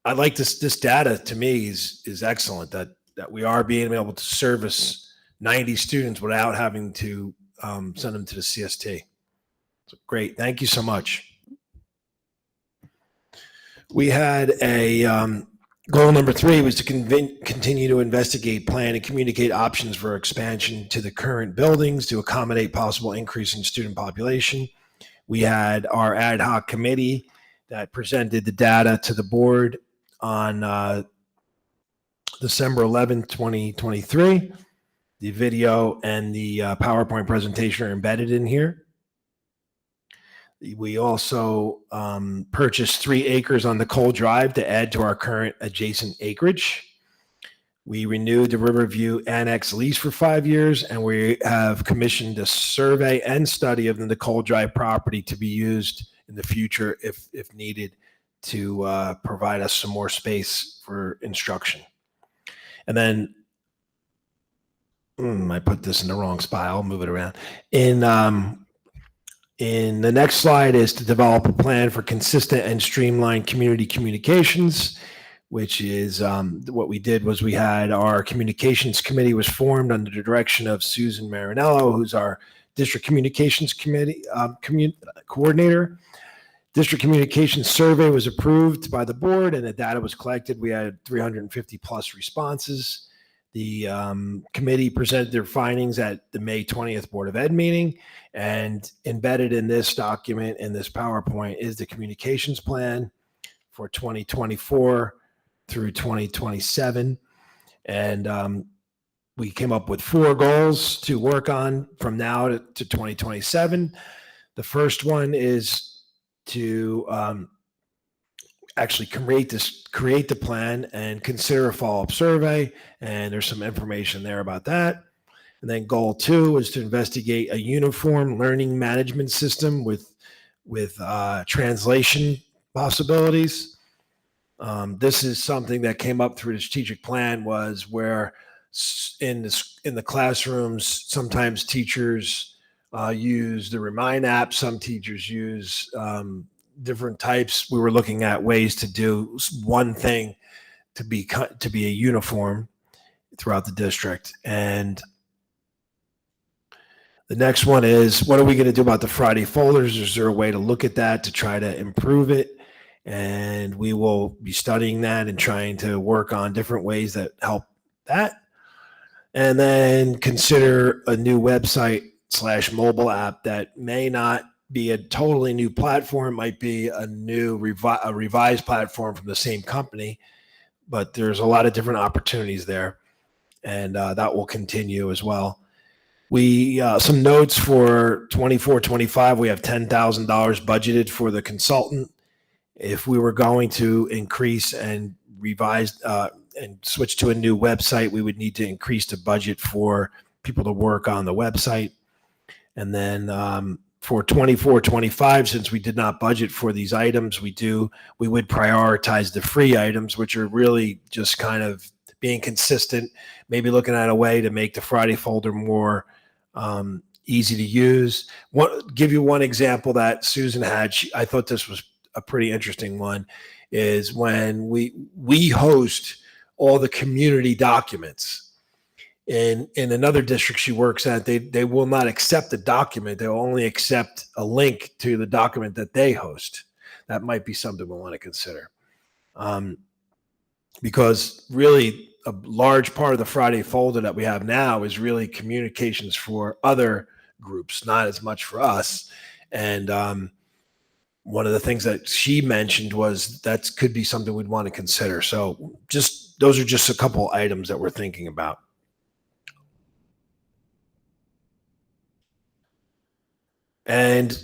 I like this data. To me is excellent, that we are being able to service 90 students without having to send them to the CST. So great. Thank you so much. We had a goal number 3 was to continue to investigate, plan, and communicate options for expansion to the current buildings to accommodate possible increase in student population. We had our ad hoc committee that presented the data to the board on December 11th, 2023. The video and the PowerPoint presentation are embedded in here. We also purchased 3 acres on the Cole Drive to add to our current adjacent acreage. We renewed the Riverview Annex lease for 5 years, and we have commissioned a survey and study of the Nicole Drive property to be used in the future if needed to provide us some more space for instruction. And then I put this in the wrong spot. I'll move it around. In the next slide is to develop a plan for consistent and streamlined community communications, which is what we did was we had our communications committee was formed under the direction of Susan Marinello, who's our district communications committee coordinator. District communications survey was approved by the board, and the data was collected. We had 350 plus responses. The committee presented their findings at the May 20th Board of Ed meeting, and embedded in this document, in this PowerPoint, is the communications plan for 2024 through 2027. And we came up with 4 goals to work on from now to 2027. The first one is to actually create the plan and consider a follow-up survey. And there's some information there about that. And then goal 2 is to investigate a uniform learning management system with translation possibilities. This is something that came up through the strategic plan, was where in the classrooms, sometimes teachers use the Remind app. Some teachers use different types. We were looking at ways to do one thing to be a uniform throughout the district. And the next one is, what are we going to do about the Friday folders? Is there a way to look at that to try to improve it? And we will be studying that and trying to work on different ways that help that. And then consider a new website / mobile app that may not be a totally new platform, might be a new revised platform from the same company, but there's a lot of different opportunities there, and that will continue as well. We some notes for 24-25. We have $10,000 budgeted for the consultant. If we were going to increase and revise and switch to a new website, we would need to increase the budget for people to work on the website. And then for 24-25, since we did not budget for these items, we would prioritize the free items, which are really just kind of being consistent, maybe looking at a way to make the Friday folder more easy to use. Give you one example that Susan had. I thought this was a pretty interesting one, is when we host all the community documents. In another district she works at, they will not accept the document. They'll only accept a link to the document that they host. That might be something we want to consider. Because really a large part of the Friday folder that we have now is really communications for other groups, not as much for us. And one of the things that she mentioned was that could be something we'd want to consider. So those are just a couple items that we're thinking about. And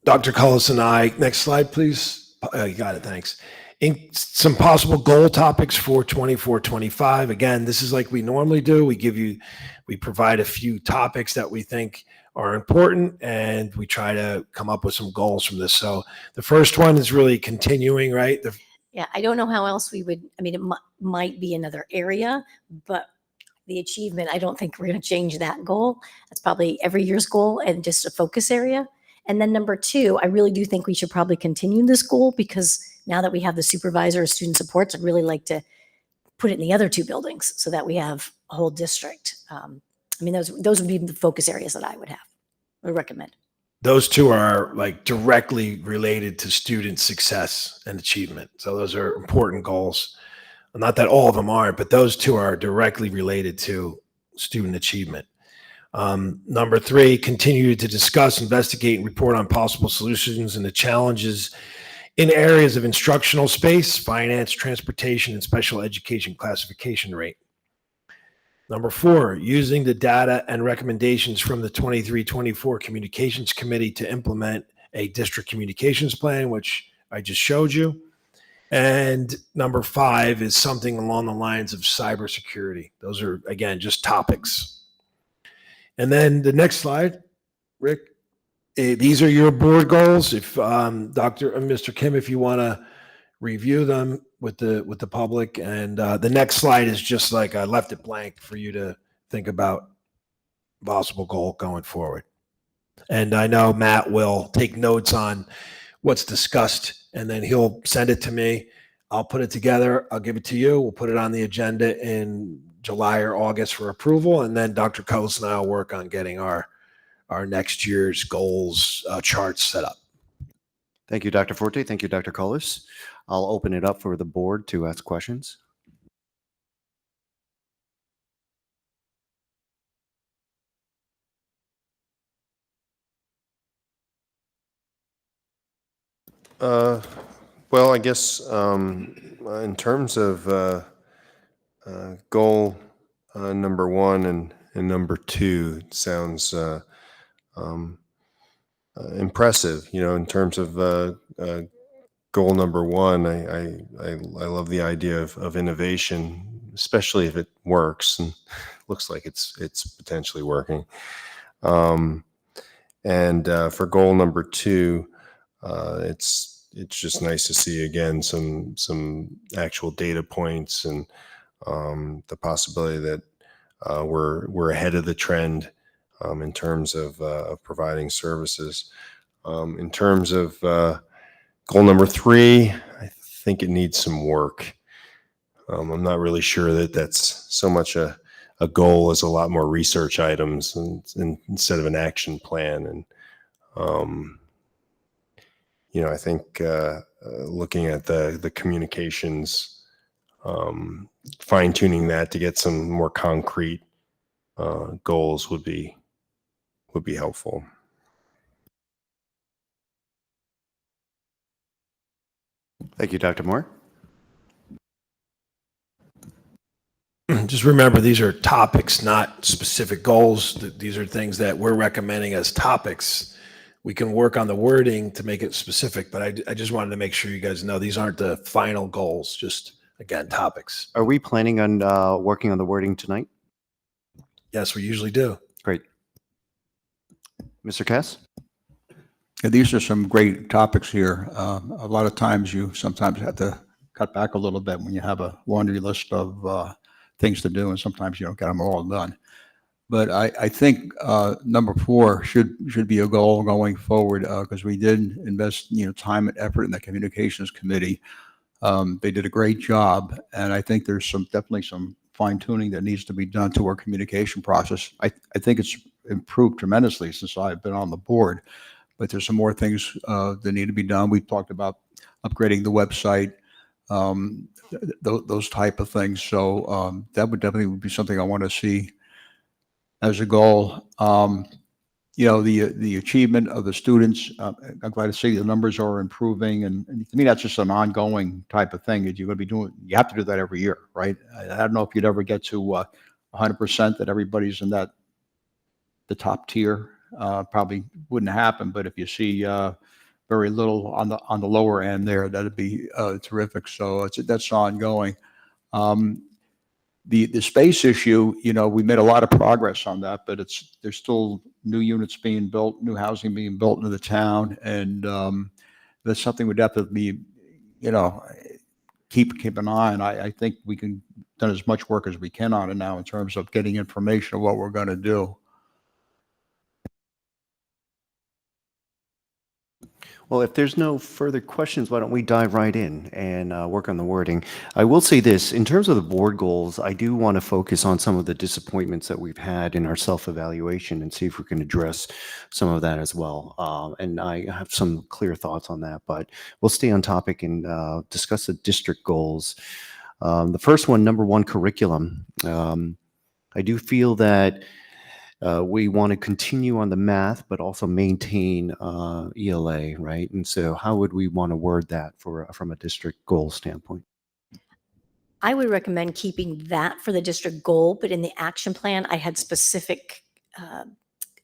Dr. Cullis and I, next slide, please. You got it, thanks. In some possible goal topics for 24-25. Again, this is like we normally do. We provide a few topics that we think are important, and we try to come up with some goals from this. So the first one is really continuing, right?
Yeah, I don't know how else we would, I mean, it might be another area, but the achievement, I don't think we're going to change that goal. That's probably every year's goal and just a focus area. And then number 2, I really do think we should probably continue this goal, because now that we have the supervisor of student supports, I'd really like to put it in the other 2 buildings so that we have a whole district. I mean, those would be the focus areas that I would recommend.
Those 2 are like directly related to student success and achievement. So those are important goals. Not that all of them aren't, but those 2 are directly related to student achievement. Number 3, continue to discuss, investigate, and report on possible solutions and the challenges in areas of instructional space, finance, transportation, and special education classification rate. Number 4, using the data and recommendations from the 23-24 Communications Committee to implement a district communications plan, which I just showed you. And number 5 is something along the lines of cybersecurity. Those are, again, just topics. And then the next slide, Rick, these are your board goals. If Mr. Kim, if you want to review them with the public. And the next slide is just like I left it blank for you to think about possible goal going forward. And I know Matt will take notes on what's discussed, and then he'll send it to me. I'll put it together. I'll give it to you. We'll put it on the agenda in July or August for approval. And then Dr. Cullis and I will work on getting our next year's goals charts set up.
Thank you, Dr. Forte. Thank you, Dr. Cullis. I'll open it up for the board to ask questions.
Well, I guess in terms of goal number one and number two, it sounds um, impressive. In terms of goal number one, I love the idea of innovation, especially if it works, and looks like it's potentially working. And for goal number two, it's just nice to see again some actual data points and the possibility that we're ahead of the trend in terms of providing services. In terms of goal number three, I think it needs some work. I'm not really sure that that's so much a goal as a lot more research items and instead of an action plan. And I think looking at the communications, fine tuning that to get some more concrete goals would be helpful.
Thank you, Dr. Moore.
Just remember, these are topics, not specific goals. These are things that we're recommending as topics. We can work on the wording to make it specific, but I just wanted to make sure you guys know these aren't the final goals, just, again, topics.
Are we planning on working on the wording tonight?
Yes, we usually do.
Great. Mr. Cass?
Yeah, these are some great topics here. A lot of times you sometimes have to cut back a little bit when you have a laundry list of things to do, and sometimes you don't get them all done. But I think number 4 should be a goal going forward, because we did invest time and effort in the communications committee. They did a great job, and I think there's definitely some fine tuning that needs to be done to our communication process. I think it's improved tremendously since I've been on the board, but there's some more things that need to be done. We talked about upgrading the website, those type of things. So that would definitely be something I want to see as a goal. The achievement of the students, I'm glad to see the numbers are improving. And to me, that's just an ongoing type of thing that you're going to be doing. You have to do that every year, right? I don't know if you'd ever get to 100% that everybody's in the top tier. Probably wouldn't happen. But if you see very little on the lower end there, that'd be terrific. So that's ongoing. The space issue, we made a lot of progress on that, but there's still new units being built, new housing being built into the town, and that's something we definitely, keep an eye on. I think we can done as much work as we can on it now in terms of getting information of what we're going to do.
Well, if there's no further questions, why don't we dive right in and work on the wording? I will say this, in terms of the board goals, I do want to focus on some of the disappointments that we've had in our self-evaluation and see if we can address some of that as well. And I have some clear thoughts on that, but we'll stay on topic and discuss the district goals. The first one, number 1, curriculum. I do feel that we want to continue on the math, but also maintain ELA, right? And so how would we want to word that from a district goal standpoint?
I would recommend keeping that for the district goal, but in the action plan, I had specific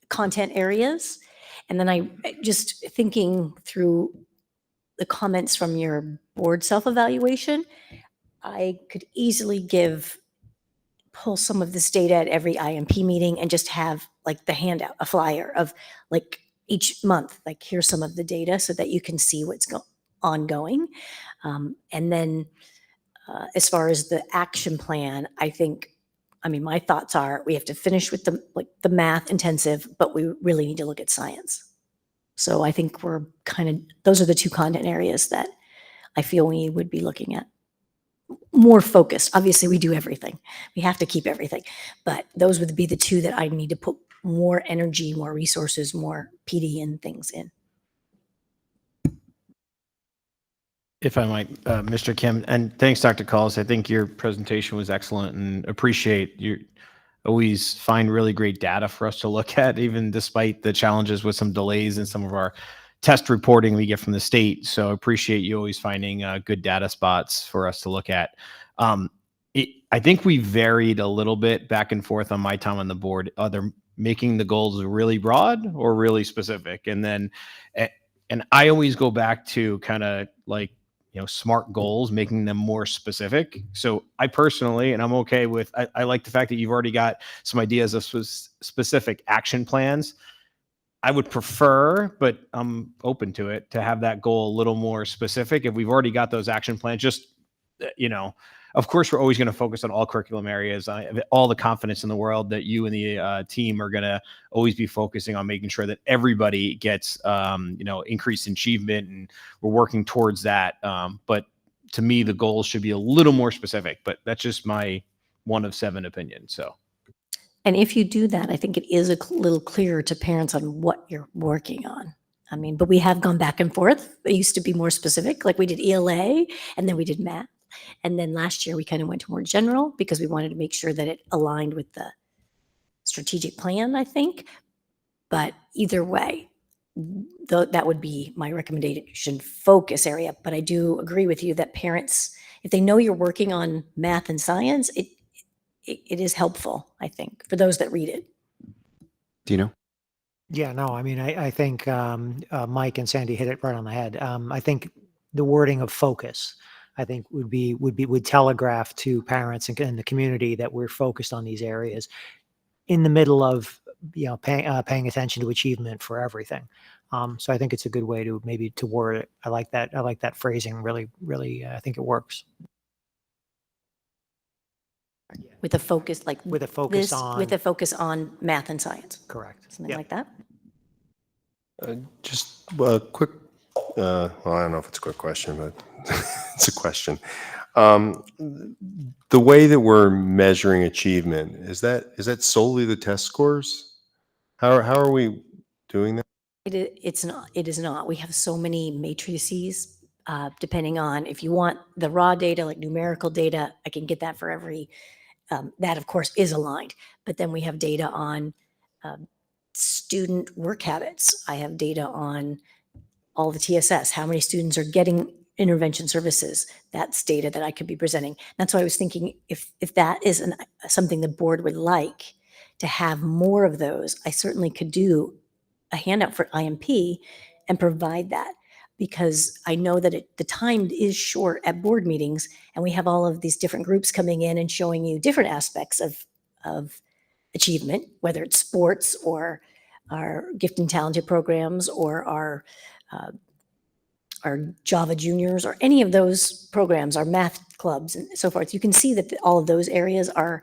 content areas. And then I just thinking through the comments from your board self-evaluation, I could easily pull some of this data at every IMP meeting and just have like the handout, a flyer of like each month, like here's some of the data so that you can see what's ongoing. And then as far as the action plan, my thoughts are we have to finish with the math intensive, but we really need to look at science. So I think those are the 2 content areas that I feel we would be looking at. More focused. Obviously, we do everything. We have to keep everything. But those would be the 2 that I need to put more energy, more resources, more PD and things in.
If I might, Mr. Kim, and thanks, Dr. Cullis. I think your presentation was excellent, and appreciate you always find really great data for us to look at, even despite the challenges with some delays in some of our test reporting we get from the state. So I appreciate you always finding good data spots for us to look at. I think we varied a little bit back and forth on my time on the board, either making the goals really broad or really specific. And then, and I always go back to kind of like, SMART goals, making them more specific. So I personally, and I'm okay with, I like the fact that you've already got some ideas of specific action plans. I would prefer, but I'm open to it, to have that goal a little more specific. If we've already got those action plans, just, of course, we're always going to focus on all curriculum areas. I have all the confidence in the world that you and the team are going to always be focusing on making sure that everybody gets, increased achievement, and we're working towards that. But to me, the goals should be a little more specific, but that's just my 1 of 7 opinion. So.
And if you do that, I think it is a little clearer to parents on what you're working on. I mean, but we have gone back and forth. It used to be more specific, like we did ELA and then we did math. And then last year we kind of went to more general because we wanted to make sure that it aligned with the strategic plan, I think. But either way, that would be my recommendation focus area. But I do agree with you that parents, if they know you're working on math and science, it is helpful, I think, for those that read it.
Dino?
Yeah, no, I mean, I think Mike and Sandy hit it right on the head. I think the wording of focus, I think would telegraph to parents and the community that we're focused on these areas in the middle of, paying attention to achievement for everything. So I think it's a good way to maybe to word it. I like that phrasing. Really, I think it works.
With a focus, like
With a focus
this,
on.
with a focus on math and science,
Correct.
something
Yep.
like that.
Just a quick, well, I don't know if it's a quick question, but it's a question. The way that we're measuring achievement, is that solely the test scores? How are we doing that?
It's not. It is not. We have so many matrices, depending on if you want the raw data, like numerical data, I can get that for every, that of course is aligned. But then we have data on student work habits. I have data on all the TSS, how many students are getting intervention services. That's data that I could be presenting. That's why I was thinking if that is something the board would like to have more of those, I certainly could do a handout for IMP and provide that, because I know that the time is short at board meetings and we have all of these different groups coming in and showing you different aspects of achievement, whether it's sports or our gifted and talented programs or our Java juniors or any of those programs, our math clubs and so forth. You can see that all of those areas are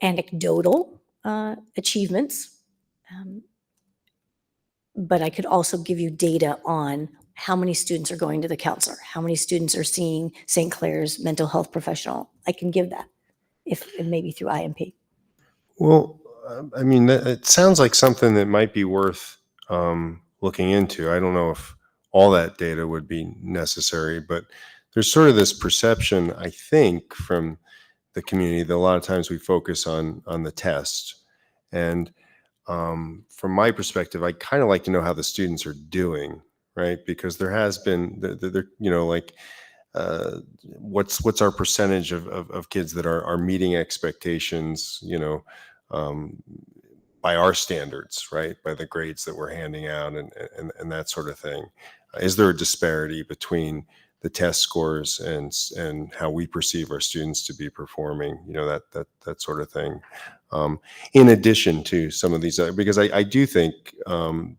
anecdotal achievements. But I could also give you data on how many students are going to the counselor, how many students are seeing St. Clair's mental health professional. I can give that if maybe through IMP.
Well, I mean, it sounds like something that might be worth looking into. I don't know if all that data would be necessary, but there's sort of this perception, I think, from the community that a lot of times we focus on the test. And from my perspective, I kind of like to know how the students are doing, right? Because there has been, what's our percentage of kids that are meeting expectations, by our standards, right? By the grades that we're handing out and that sort of thing. Is there a disparity between the test scores and how we perceive our students to be performing, that sort of thing? In addition to some of these, because I do think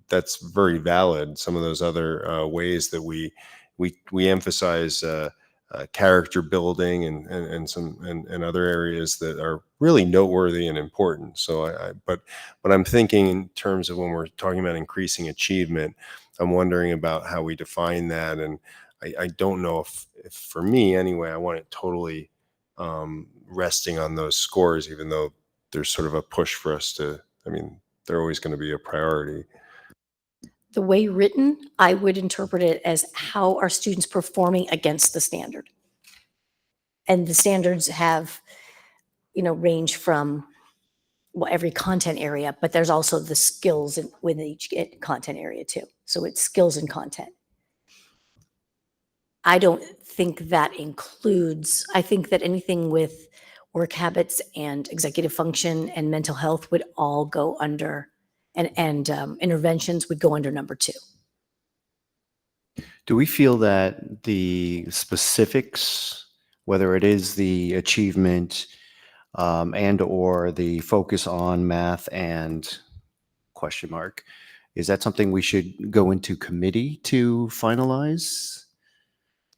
that's very valid. Some of those other ways that we emphasize character building and other areas that are really noteworthy and important. So but I'm thinking in terms of when we're talking about increasing achievement, I'm wondering about how we define that. And I don't know if for me anyway, I want it totally resting on those scores, even though there's sort of a push for us to, they're always going to be a priority.
The way written, I would interpret it as how are students performing against the standard. And the standards have, range from well, every content area, but there's also the skills within each content area too. So it's skills and content. I don't think that includes, I think that anything with work habits and executive function and mental health would all go under, and interventions would go under number 2.
Do we feel that the specifics, whether it is the achievement and or the focus on math and question mark, is that something we should go into committee to finalize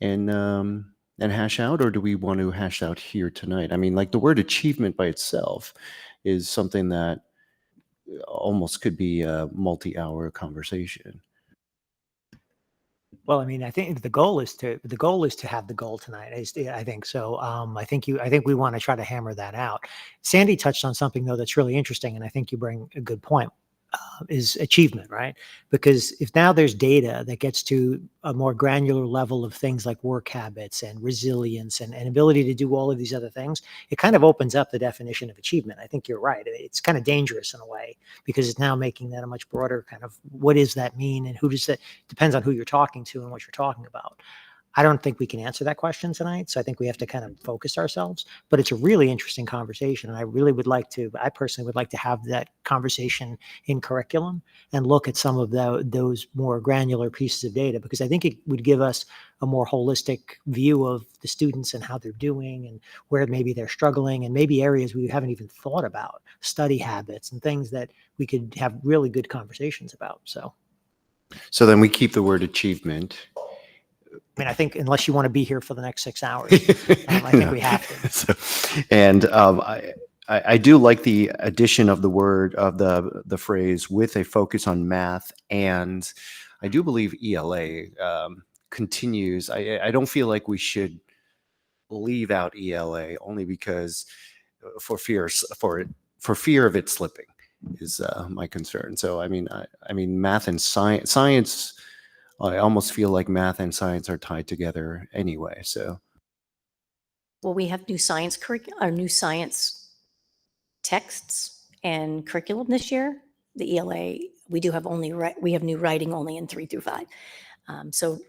and hash out, or do we want to hash out here tonight? I mean, like the word achievement by itself is something that almost could be a multi-hour conversation.
Well, I mean, I think the goal is to have the goal tonight. I think so. I think we want to try to hammer that out. Sandy touched on something though that's really interesting, and I think you bring a good point. Is achievement, right? Because if now there's data that gets to a more granular level of things like work habits and resilience and ability to do all of these other things, it kind of opens up the definition of achievement. I think you're right. It's kind of dangerous in a way because it's now making that a much broader kind of what does that mean and who does that depends on who you're talking to and what you're talking about. I don't think we can answer that question tonight. So I think we have to kind of focus ourselves, but it's a really interesting conversation. And I personally would like to have that conversation in curriculum and look at some of those more granular pieces of data, because I think it would give us a more holistic view of the students and how they're doing and where maybe they're struggling and maybe areas we haven't even thought about, study habits and things that we could have really good conversations about.
So then we keep the word achievement.
I mean, I think unless you want to be here for the next 6 hours, I think we have to.
And I do like the addition of the word of the phrase with a focus on math, and I do believe ELA continues. I don't feel like we should leave out ELA only because for fear of it slipping is my concern. So I mean math and science. I almost feel like math and science are tied together anyway. So,
Well, we have new science texts and curriculum this year. The ELA, we do have we have new writing only in 3 through 5. So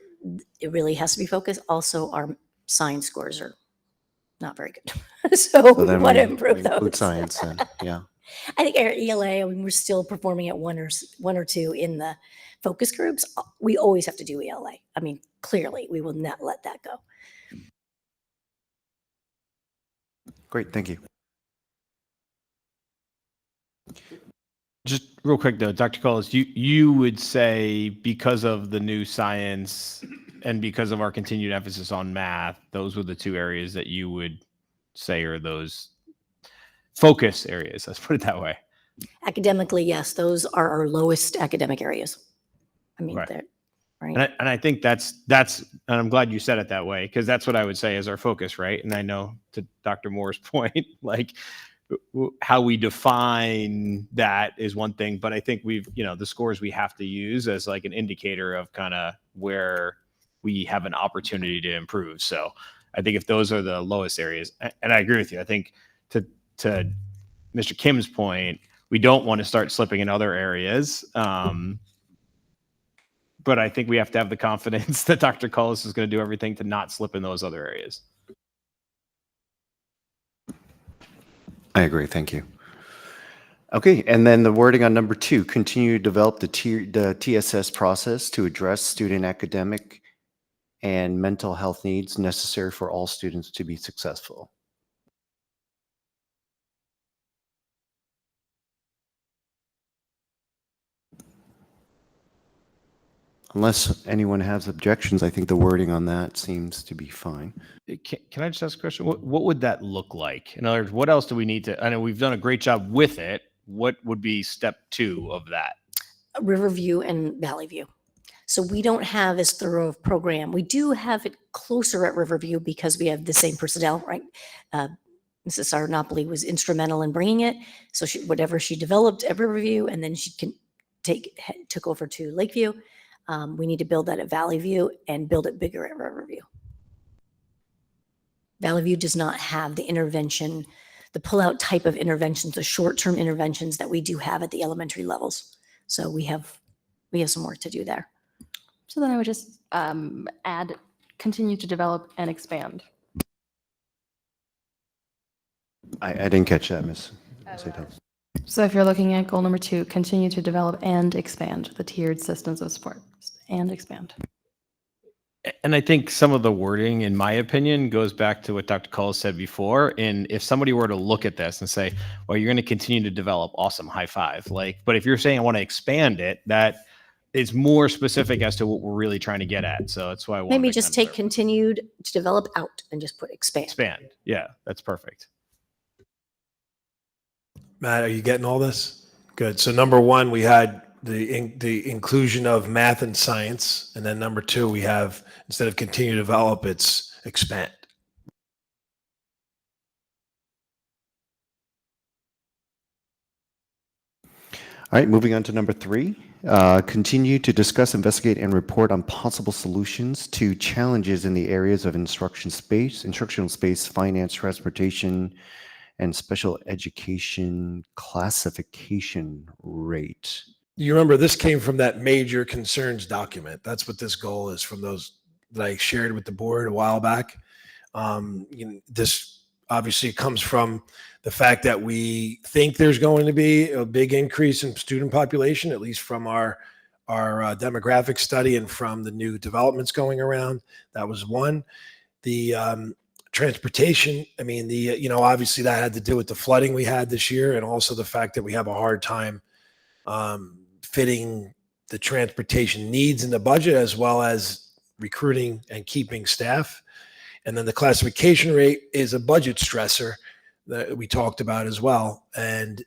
it really has to be focused. Also, our science scores are not very good. So we
then
want to
we
improve
include
those.
science then, yeah.
I think our ELA, I mean, we're still performing at one or two in the focus groups. We always have to do ELA. I mean, clearly, we will not let that go.
Great, thank you.
Just real quick though, Dr. Cullis, you would say because of the new science and because of our continued emphasis on math, those were the 2 areas that you would say are those focus areas. Let's put it that way.
Academically, yes, those are our lowest academic areas. I mean,
Right.
they're right.
And I think that's, and I'm glad you said it that way, because that's what I would say is our focus, right? And I know to Dr. Moore's point, like how we define that is one thing, but I think the scores we have to use as like an indicator of kind of where we have an opportunity to improve. So I think if those are the lowest areas, and I agree with you, I think to Mr. Kim's point, we don't want to start slipping in other areas. But I think we have to have the confidence that Dr. Cullis is going to do everything to not slip in those other areas.
I agree, thank you. Okay, and then the wording on number 2, continue to develop the TSS process to address student academic and mental health needs necessary for all students to be successful. Unless anyone has objections, I think the wording on that seems to be fine.
Can I just ask a question? What would that look like? In other words, what else do we need to, I know we've done a great job with it. What would be step 2 of that?
Riverview and Valley View. So we don't have as thorough of program. We do have it closer at Riverview because we have the same personnel, right? Mrs. Sardanopoulos was instrumental in bringing it. So whatever she developed at Riverview, and then she took over to Lakeview. We need to build that at Valley View and build it bigger at Riverview. Valley View does not have the intervention, the pull-out type of interventions, the short-term interventions that we do have at the elementary levels. So we have some work to do there.
So then I would just add, continue to develop and expand.
I didn't catch that, Ms. Sato.
So if you're looking at goal number 2, continue to develop and expand the tiered systems of support and expand.
And I think some of the wording, in my opinion, goes back to what Dr. Cole said before. And if somebody were to look at this and say, well, you're going to continue to develop, awesome, high five. Like, but if you're saying I want to expand it, that is more specific as to what we're really trying to get at. So that's why I want
Maybe just take continued to develop out and just put expand.
expand. Yeah, that's perfect.
Matt, are you getting all this? Good. So number 1, we had the inclusion of math and science. And then number 2, we have, instead of continue to develop, it's expand.
All right, moving on to number 3. Continue to discuss, investigate, and report on possible solutions to challenges in the areas of instructional space, finance, transportation, and special education classification rate.
You remember this came from that major concerns document. That's what this goal is, from those that I shared with the board a while back. This obviously comes from the fact that we think there's going to be a big increase in student population, at least from our demographic study and from the new developments going around. That was one. The transportation, I mean, obviously that had to do with the flooding we had this year, and also the fact that we have a hard time fitting the transportation needs in the budget, as well as recruiting and keeping staff. And then the classification rate is a budget stressor that we talked about as well. And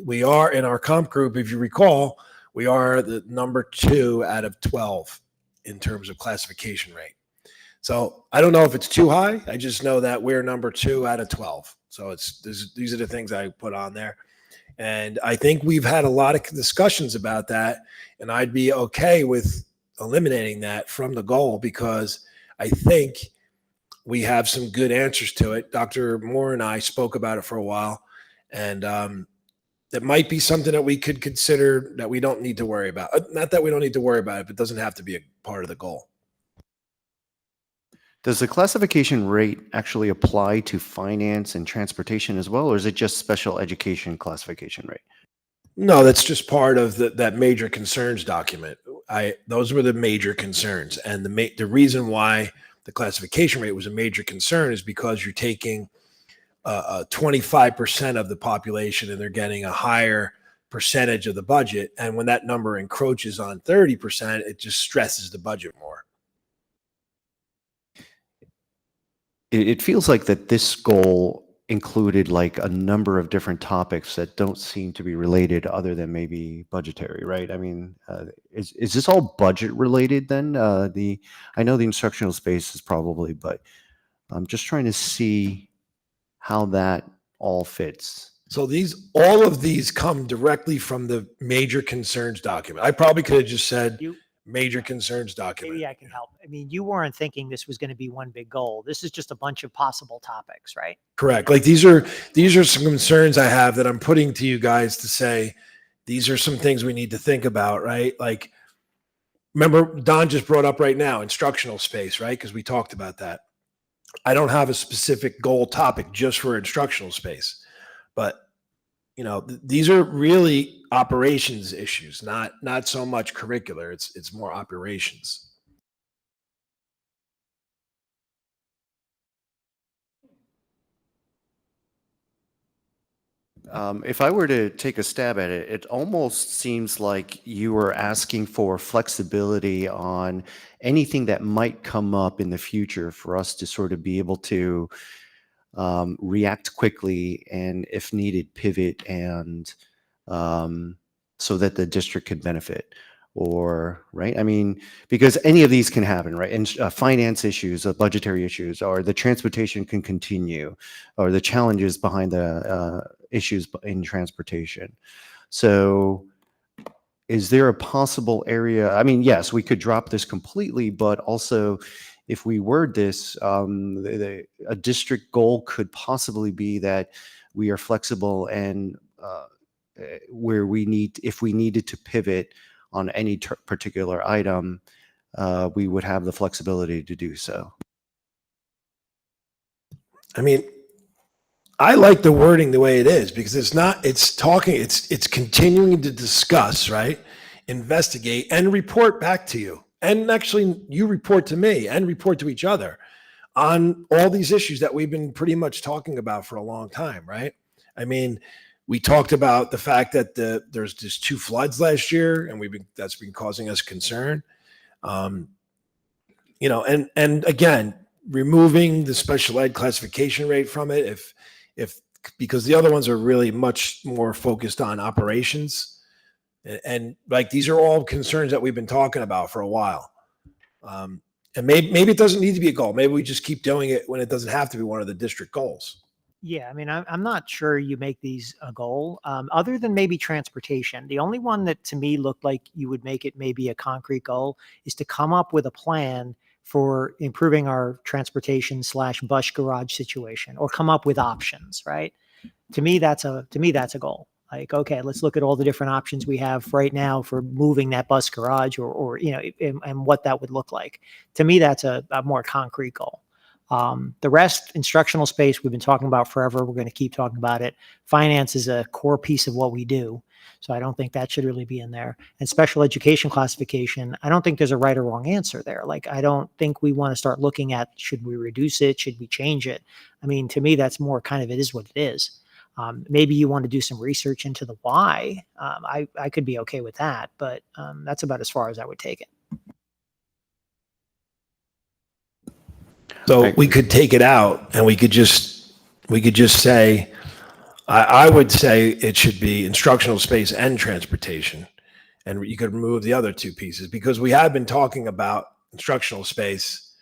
we are, in our comp group, if you recall, we are the number 2 out of 12 in terms of classification rate. So I don't know if it's too high. I just know that we're number 2 out of 12. So these are the things I put on there. And I think we've had a lot of discussions about that. And I'd be okay with eliminating that from the goal, because I think we have some good answers to it. Dr. Moore and I spoke about it for a while. And that might be something that we could consider that we don't need to worry about. Not that we don't need to worry about it, but it doesn't have to be a part of the goal.
Does the classification rate actually apply to finance and transportation as well, or is it just special education classification rate?
No, that's just part of that major concerns document. Those were the major concerns. And the reason why the classification rate was a major concern is because you're taking 25% of the population and they're getting a higher percentage of the budget. And when that number encroaches on 30%, it just stresses the budget more.
It feels like that this goal included like a number of different topics that don't seem to be related other than maybe budgetary, right? I mean, is this all budget related then? I know the instructional space is probably, but I'm just trying to see how that all fits.
So all of these come directly from the major concerns document. I probably could have just said major concerns document.
Maybe I can help. I mean, you weren't thinking this was going to be one big goal. This is just a bunch of possible topics, right?
Correct. Like these are some concerns I have that I'm putting to you guys to say, these are some things we need to think about, right? Like, remember Don just brought up right now, instructional space, right? Because we talked about that. I don't have a specific goal topic just for instructional space, but these are really operations issues, not so much curricular. It's more operations.
If I were to take a stab at it, it almost seems like you were asking for flexibility on anything that might come up in the future for us to sort of be able to react quickly and, if needed, pivot and so that the district could benefit. Or, right? I mean, because any of these can happen, right? And finance issues, budgetary issues, or the transportation can continue, or the challenges behind the issues in transportation. So is there a possible area? I mean, yes, we could drop this completely, but also if we word this, a district goal could possibly be that we are flexible and where if we needed to pivot on any particular item, we would have the flexibility to do so.
I mean, I like the wording the way it is because it's continuing to discuss, right? Investigate and report back to you. And actually you report to me and report to each other on all these issues that we've been pretty much talking about for a long time, right? I mean, we talked about the fact that there's just 2 floods last year and that's been causing us concern. You know, and again, removing the special ed classification rate from it, if because the other ones are really much more focused on operations, and like these are all concerns that we've been talking about for a while. And maybe it doesn't need to be a goal. Maybe we just keep doing it when it doesn't have to be one of the district goals.
Yeah, I mean, I'm not sure you make these a goal, other than maybe transportation. The only one that to me looked like you would make it maybe a concrete goal is to come up with a plan for improving our transportation / bus garage situation, or come up with options, right? To me, that's a goal. Like, okay, let's look at all the different options we have right now for moving that bus garage or you know, and what that would look like. To me, that's a more concrete goal. The rest, instructional space, we've been talking about forever. We're going to keep talking about it. Finance is a core piece of what we do. So I don't think that should really be in there. And special education classification, I don't think there's a right or wrong answer there. Like, I don't think we want to start looking at, should we reduce it? Should we change it? I mean, to me, that's more kind of, it is what it is. Maybe you want to do some research into the why. I could be okay with that, but that's about as far as I would take it.
So we could take it out and we could just say, I would say it should be instructional space and transportation. And you could remove the other 2 pieces because we have been talking about instructional space.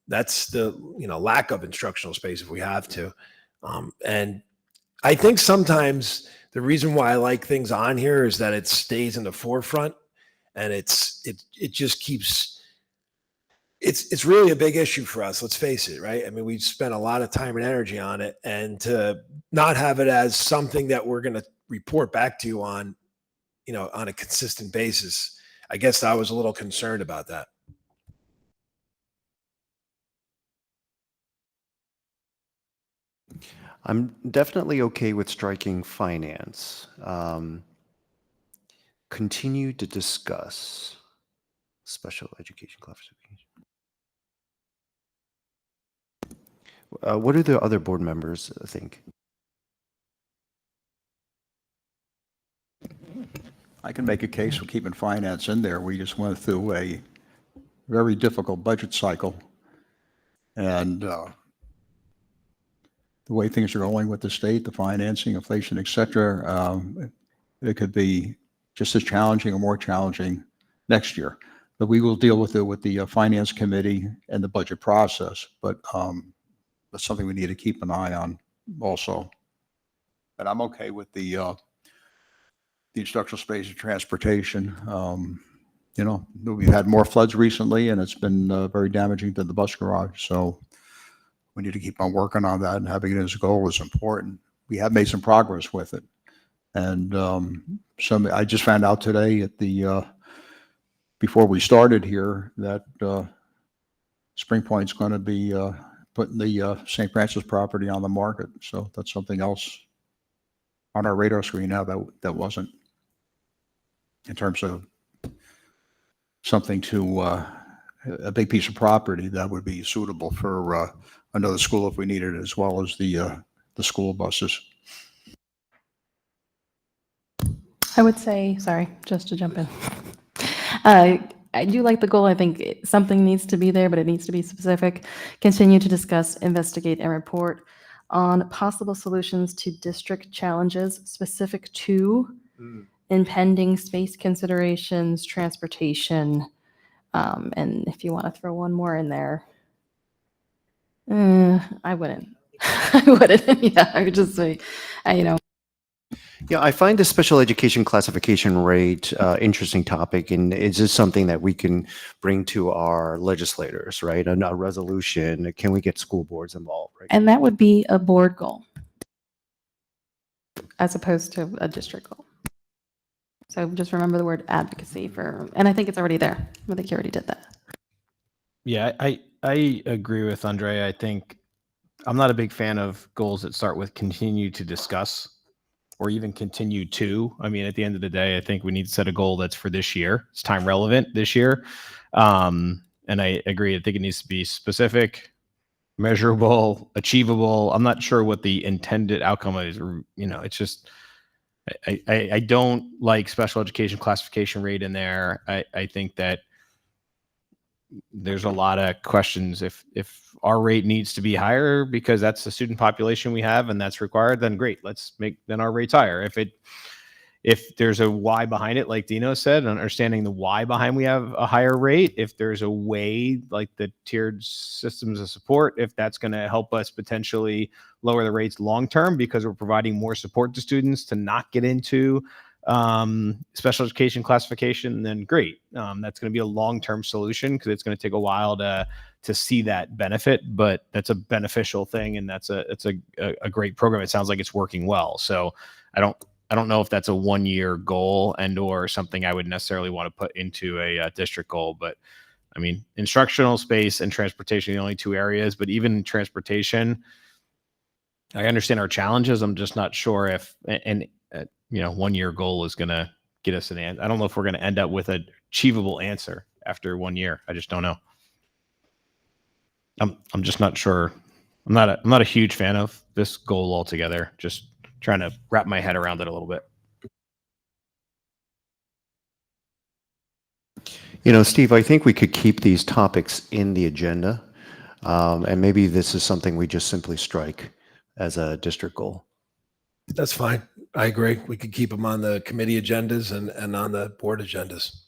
That's the, you know, lack of instructional space if we have to. And I think sometimes the reason why I like things on here is that it stays in the forefront and it just keeps, it's really a big issue for us. Let's face it, right? I mean, we've spent a lot of time and energy on it, and to not have it as something that we're going to report back to you on, you know, on a consistent basis, I guess I was a little concerned about that.
I'm definitely okay with striking finance. Continue to discuss special education classification. What do the other board members think?
I can make a case for keeping finance in there. We just went through a very difficult budget cycle. And the way things are going with the state, the financing, inflation, et cetera, it could be just as challenging or more challenging next year. But we will deal with it with the finance committee and the budget process. But that's something we need to keep an eye on also. But I'm okay with the instructional space and transportation. You know, we've had more floods recently, and it's been very damaging to the bus garage. So we need to keep on working on that, and having it as a goal is important. We have made some progress with it. And I just found out today at the before we started here that Spring Point's going to be putting the St. Francis property on the market. So that's something else on our radar screen now that wasn't, in terms of something to a big piece of property that would be suitable for another school if we needed it, as well as the school buses.
I would say, sorry, just to jump in. I do like the goal. I think something needs to be there, but it needs to be specific. Continue to discuss, investigate, and report on possible solutions to district challenges specific to impending space considerations, transportation, and if you want to throw one more in there, I wouldn't. I wouldn't. Yeah, I would just say, you know.
Yeah, I find the special education classification rate interesting topic, and is this something that we can bring to our legislators, right? A resolution, can we get school boards involved, right?
And that would be a board goal as opposed to a district goal. So just remember the word advocacy for, and I think it's already there. I think you already did that.
Yeah, I agree with Andre. I think I'm not a big fan of goals that start with continue to discuss or even continue to. I mean, at the end of the day, I think we need to set a goal that's for this year. It's time relevant this year. And I agree. I think it needs to be specific, measurable, achievable. I'm not sure what the intended outcome is. It's just, I don't like special education classification rate in there. I think that there's a lot of questions. If our rate needs to be higher because that's the student population we have and that's required, then great. Let's make then our rates higher. If there's a why behind it, like Dino said, understanding the why behind we have a higher rate, if there's a way like the tiered systems of support, if that's going to help us potentially lower the rates long term because we're providing more support to students to not get into special education classification, then great. That's going to be a long-term solution because it's going to take a while to see that benefit, but that's a beneficial thing, and it's a great program. It sounds like it's working well. So I don't know if that's a 1-year goal and or something I would necessarily want to put into a district goal, but I mean, instructional space and transportation are the only two areas, but even transportation, I understand our challenges. I'm just not sure if, 1-year goal is going to get us an answer. I don't know if we're going to end up with an achievable answer after 1 year. I just don't know. I'm just not sure. I'm not a huge fan of this goal altogether. Just trying to wrap my head around it a little bit.
Steve, I think we could keep these topics in the agenda, and maybe this is something we just simply strike as a district goal.
That's fine. I agree. We could keep them on the committee agendas and on the board agendas.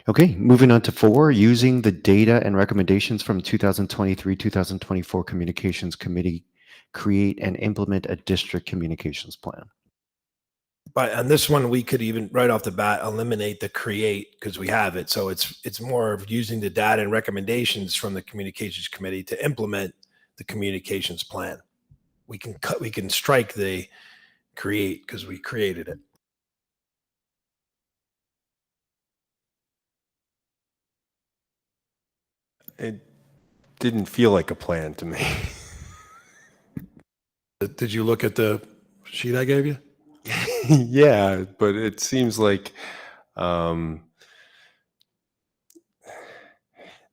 Okay, moving on to 4, using the data and recommendations from 2023-2024 Communications Committee, create and implement a district communications plan.
But on this one, we could even right off the bat eliminate the create because we have it. So it's more of using the data and recommendations from the communications committee to implement the communications plan. We can strike the create because we created it.
It didn't feel like a plan to me.
Did you look at the sheet I gave you?
Yeah, but it seems like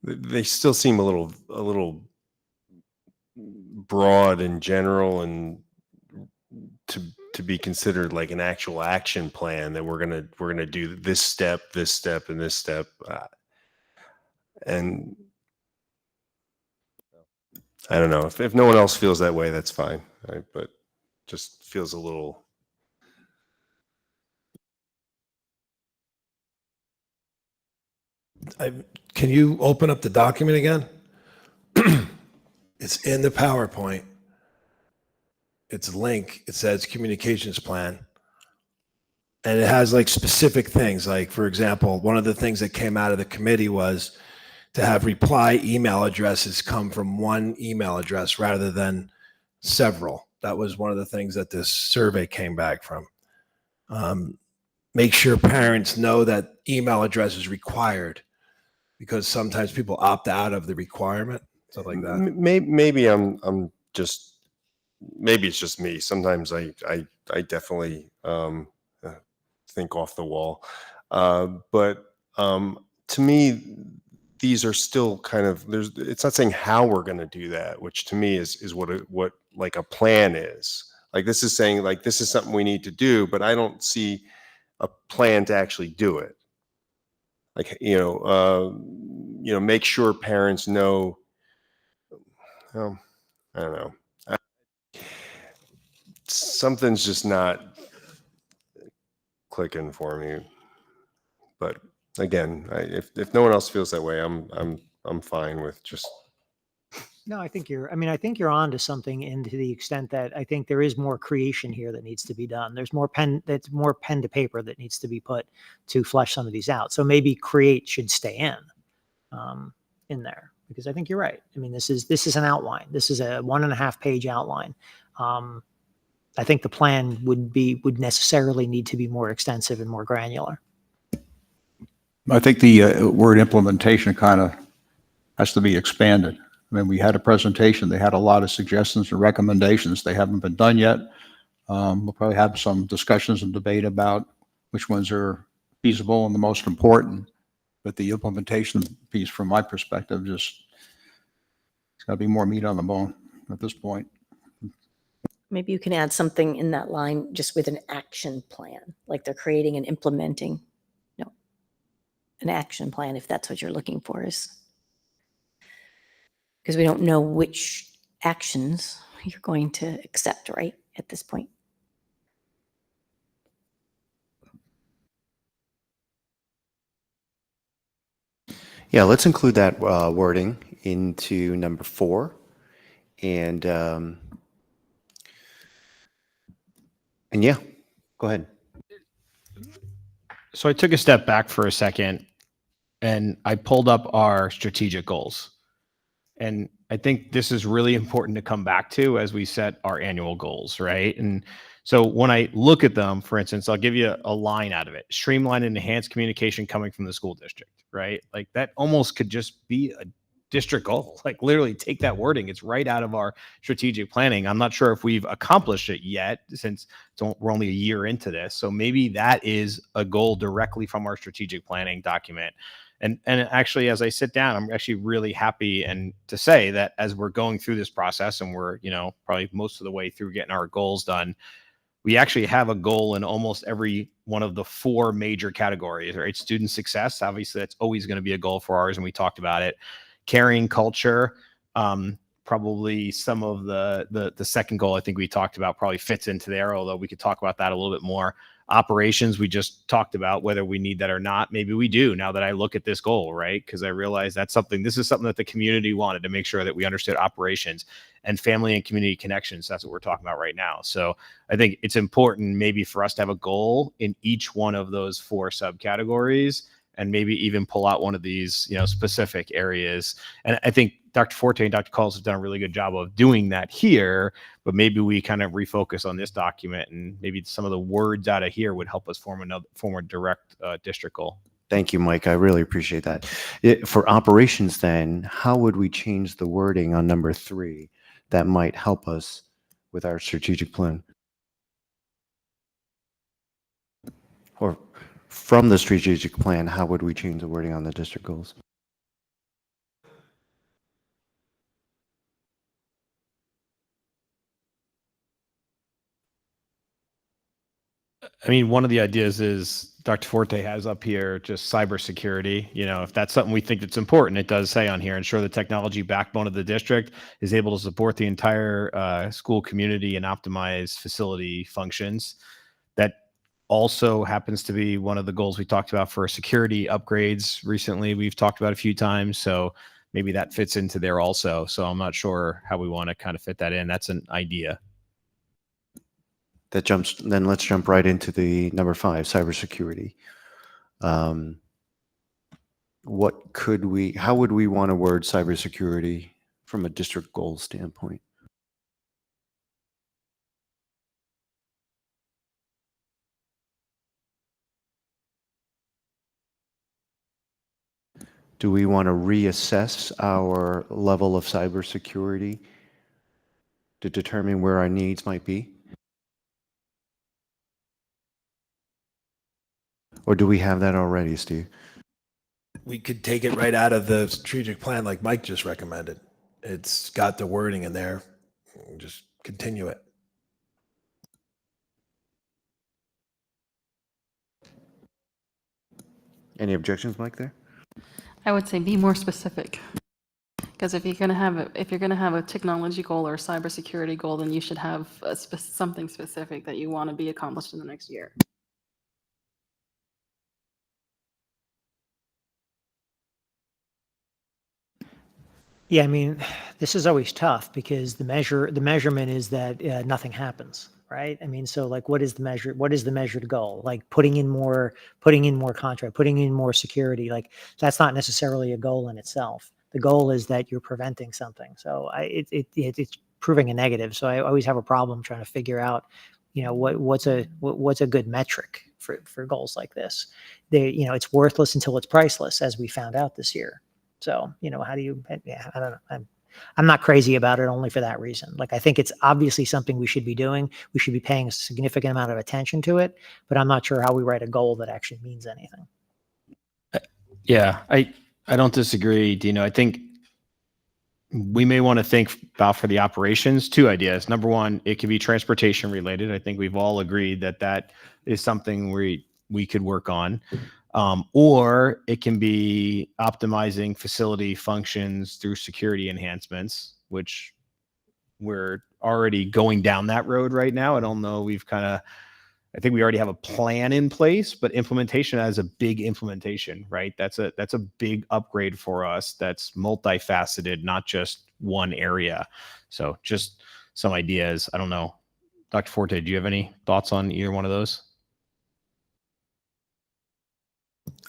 they still seem a little broad in general, and to be considered like an actual action plan that we're gonna do this step, and this step, and I don't know if no one else feels that way, that's fine, right? But just feels a little.
Can you open up the document again? It's in the PowerPoint. It's a link. It says communications plan. And it has like specific things. Like, for example, one of the things that came out of the committee was to have reply email addresses come from one email address rather than several. That was one of the things that this survey came back from. Make sure parents know that email address is required, because sometimes people opt out of the requirement, stuff like that.
Maybe maybe it's just me. Sometimes I definitely think off the wall. But to me, these are still kind of, it's not saying how we're going to do that, which to me is what like a plan is. Like, this is saying like, this is something we need to do, but I don't see a plan to actually do it. Like, make sure parents know, I don't know. Something's just not clicking for me. But again, if no one else feels that way, I'm fine with just
No, I think I think you're on to something, and to the extent that I think there is more creation here that needs to be done. There's more pen to paper that needs to be put to flesh some of these out. So maybe create should stay in there, because I think you're right. I mean, this is an outline. This is a 1.5 page outline. I think the plan would necessarily need to be more extensive and more granular.
I think the word implementation kind of has to be expanded. I mean, we had a presentation, they had a lot of suggestions and recommendations. They haven't been done yet. We'll probably have some discussions and debate about which ones are feasible and the most important. But the implementation piece, from my perspective, just, it's got to be more meat on the bone at this point.
Maybe you can add something in that line just with an action plan, like they're creating and implementing, an action plan, if that's what you're looking for, is because we don't know which actions you're going to accept, right, at this point.
Yeah, let's include that wording into number 4. And yeah, go ahead.
So I took a step back for a second and I pulled up our strategic goals. And I think this is really important to come back to as we set our annual goals, right? And so when I look at them, for instance, I'll give you a line out of it: streamline and enhance communication coming from the school district, right? Like that almost could just be a district goal. Like literally take that wording. It's right out of our strategic planning. I'm not sure if we've accomplished it yet, since we're only a year into this. So maybe that is a goal directly from our strategic planning document. And actually, as I sit down, I'm actually really happy and to say that as we're going through this process, and we're, probably most of the way through getting our goals done, we actually have a goal in almost every one of the 4 major categories, right? Student success, obviously that's always going to be a goal for ours, and we talked about it. Caring culture, probably some of the second goal I think we talked about probably fits into there, although we could talk about that a little bit more. Operations, we just talked about whether we need that or not. Maybe we do, now that I look at this goal, right? Because I realize this is something that the community wanted, to make sure that we understood operations. And family and community connections, that's what we're talking about right now. So I think it's important maybe for us to have a goal in each one of those 4 subcategories, and maybe even pull out one of these, specific areas. And I think Dr. Forte and Dr. Calls have done a really good job of doing that here, but maybe we kind of refocus on this document, and maybe some of the words out of here would help us form a direct district goal.
Thank you, Mike. I really appreciate that. For operations, then, how would we change the wording on number 3 that might help us with our strategic plan? Or from the strategic plan, how would we change the wording on the district goals?
I mean, one of the ideas is Dr. Forte has up here just cybersecurity. If that's something we think that's important, it does say on here, ensure the technology backbone of the district is able to support the entire school community and optimize facility functions. That also happens to be one of the goals we talked about for security upgrades recently. We've talked about a few times. So maybe that fits into there also. So I'm not sure how we want to kind of fit that in. That's an idea.
Then let's jump right into the number 5, cybersecurity. How would we want to word cybersecurity from a district goal standpoint? Do we want to reassess our level of cybersecurity to determine where our needs might be? Or do we have that already, Steve?
We could take it right out of the strategic plan like Mike just recommended. It's got the wording in there. Just continue it.
Any objections, Mike, there?
I would say be more specific. Because if you're going to have a technology goal or a cybersecurity goal, then you should have something specific that you want to be accomplished in the next year.
Yeah, I mean, this is always tough because the measurement is that nothing happens, right? I mean, so like, what is the measure? What is the measured goal? Like putting in more contract, putting in more security. Like that's not necessarily a goal in itself. The goal is that you're preventing something. So it's proving a negative. So I always have a problem trying to figure out, what's a good metric for goals like this. It's worthless until it's priceless, as we found out this year. So, how do you, yeah, I don't know. I'm not crazy about it only for that reason. Like, I think it's obviously something we should be doing. We should be paying a significant amount of attention to it, but I'm not sure how we write a goal that actually means anything.
Yeah, I don't disagree, Dino. I think we may want to think about for the operations, two ideas. Number one, it could be transportation related. I think we've all agreed that that is something we could work on. Or it can be optimizing facility functions through security enhancements, which we're already going down that road right now. I don't know. I think we already have a plan in place, but implementation is a big implementation, right? That's a big upgrade for us. That's multifaceted, not just one area. So just some ideas. I don't know. Dr. Forte, do you have any thoughts on either one of those?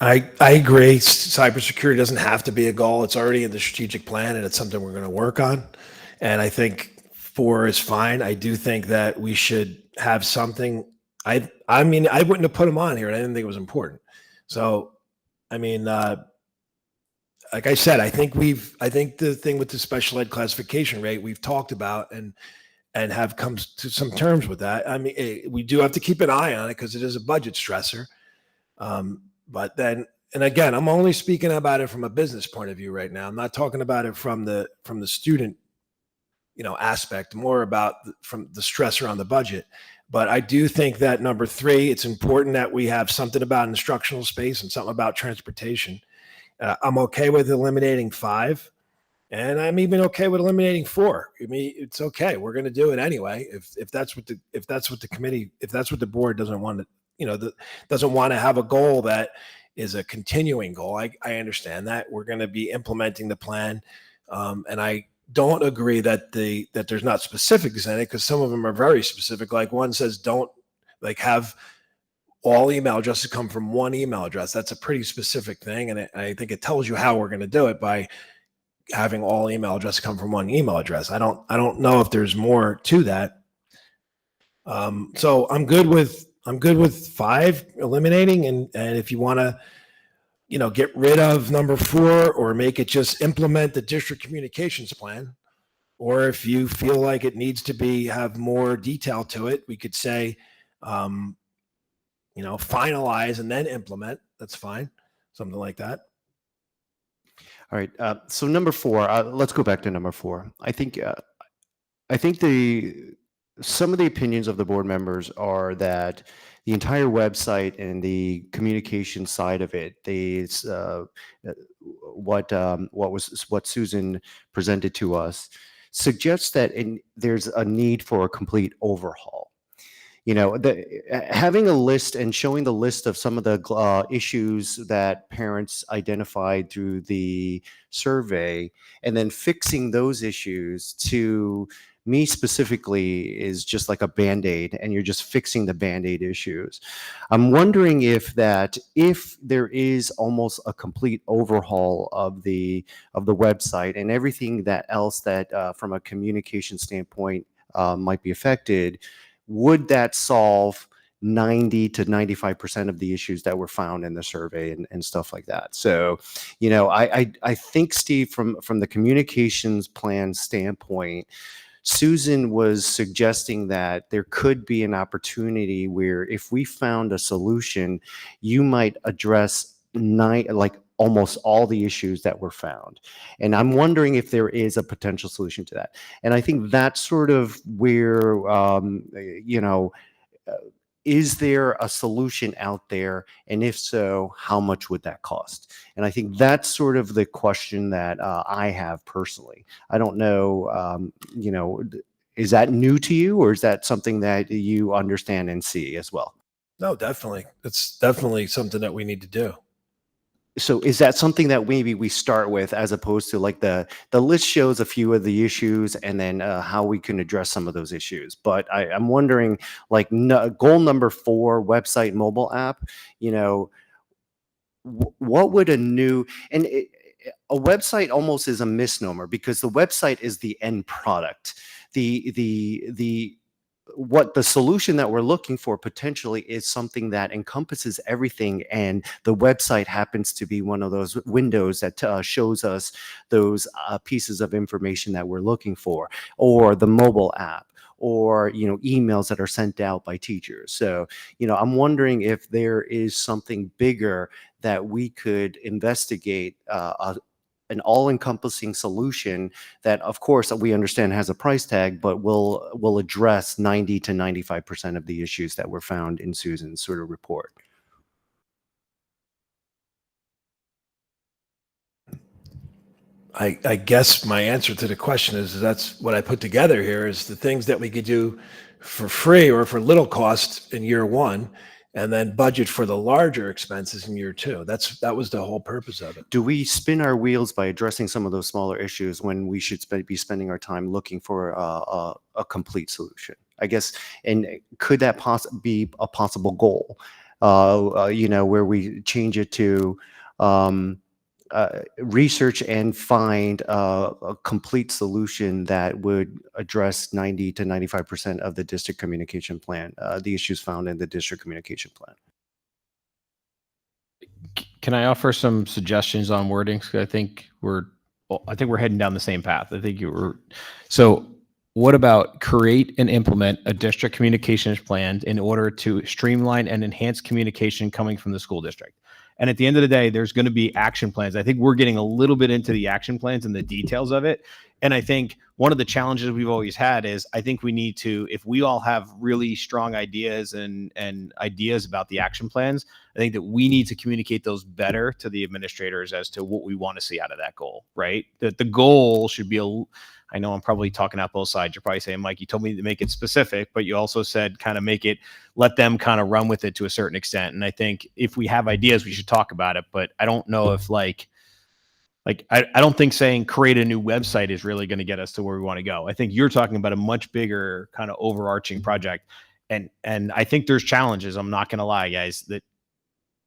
I agree. Cybersecurity doesn't have to be a goal. It's already in the strategic plan, and it's something we're going to work on. And I think 4 is fine. I do think that we should have something. I mean, I wouldn't have put them on here, and I didn't think it was important. So, I mean, like I said, I think the thing with the special ed classification rate we've talked about and have come to some terms with that. I mean, we do have to keep an eye on it because it is a budget stressor. But then, and again, I'm only speaking about it from a business point of view right now. I'm not talking about it from the student, aspect, more about from the stressor on the budget. But I do think that number 3, it's important that we have something about instructional space and something about transportation. I'm okay with eliminating 5, and I'm even okay with eliminating 4. I mean, it's okay. We're going to do it anyway. If that's what the committee, if that's what the board doesn't want to, doesn't want to have a goal that is a continuing goal. I understand that we're going to be implementing the plan. And I don't agree that there's not specifics in it, because some of them are very specific. Like one says, don't have all email addresses come from one email address. That's a pretty specific thing. And I think it tells you how we're going to do it by having all email addresses come from one email address. I don't know if there's more to that. So I'm good with 5 eliminating. And if you want to, get rid of number 4 or make it just implement the district communications plan, or if you feel like it needs to have more detail to it, we could say, finalize and then implement. That's fine. Something like that.
All right. So number 4, let's go back to number 4. I think some of the opinions of the board members are that the entire website and the communication side of it, what Susan presented to us, suggests that there's a need for a complete overhaul. Having a list and showing the list of some of the issues that parents identified through the survey, and then fixing those issues, to me specifically, is just like a Band-Aid, and you're just fixing the Band-Aid issues. I'm wondering if there is almost a complete overhaul of the website and everything that else that from a communication standpoint might be affected, would that solve 90 to 95% of the issues that were found in the survey and stuff like that? So, I think, Steve, from the communications plan standpoint, Susan was suggesting that there could be an opportunity where if we found a solution, you might address almost all the issues that were found. And I'm wondering if there is a potential solution to that. And I think that's sort of where, is there a solution out there? And if so, how much would that cost? And I think that's sort of the question that I have personally. I don't know, is that new to you, or is that something that you understand and see as well?
No, definitely. It's definitely something that we need to do.
so is that something that maybe we start with as opposed to like the list shows a few of the issues and then how we can address some of those issues? But I'm wondering, like, goal number 4, website mobile app, you know, what would a new, and a website almost is a misnomer because the website is the end product. The what the solution that we're looking for potentially is something that encompasses everything, and the website happens to be one of those windows that shows us those pieces of information that we're looking for, or the mobile app, or emails that are sent out by teachers. So I'm wondering if there is something bigger that we could investigate, an all-encompassing solution that, of course, we understand has a price tag, but will address 90 to 95% of the issues that were found in Susan's sort of report.
I guess my answer to the question is that's what I put together here is the things that we could do for free or for little cost in year 1, and then budget for the larger expenses in year 2. That was the whole purpose of it.
Do we spin our wheels by addressing some of those smaller issues when we should be spending our time looking for a complete solution? I guess, and could that be a possible goal? Where we change it to research and find a complete solution that would address 90 to 95% of the district communication plan, the issues found in the district communication plan.
Can I offer some suggestions on wording? 'Cause I think we're heading down the same path. So what about create and implement a district communications plan in order to streamline and enhance communication coming from the school district? And at the end of the day, there's going to be action plans. I think we're getting a little bit into the action plans and the details of it. And I think one of the challenges we've always had is I think we need to, if we all have really strong ideas and ideas about the action plans, I think that we need to communicate those better to the administrators as to what we want to see out of that goal, right? That the goal should be I know I'm probably talking out both sides. You're probably saying, Mike, you told me to make it specific, but you also said kind of let them kind of run with it to a certain extent. And I think if we have ideas, we should talk about it. But I don't know if I don't think saying create a new website is really going to get us to where we want to go. I think you're talking about a much bigger kind of overarching project. And I think there's challenges. I'm not going to lie, guys, that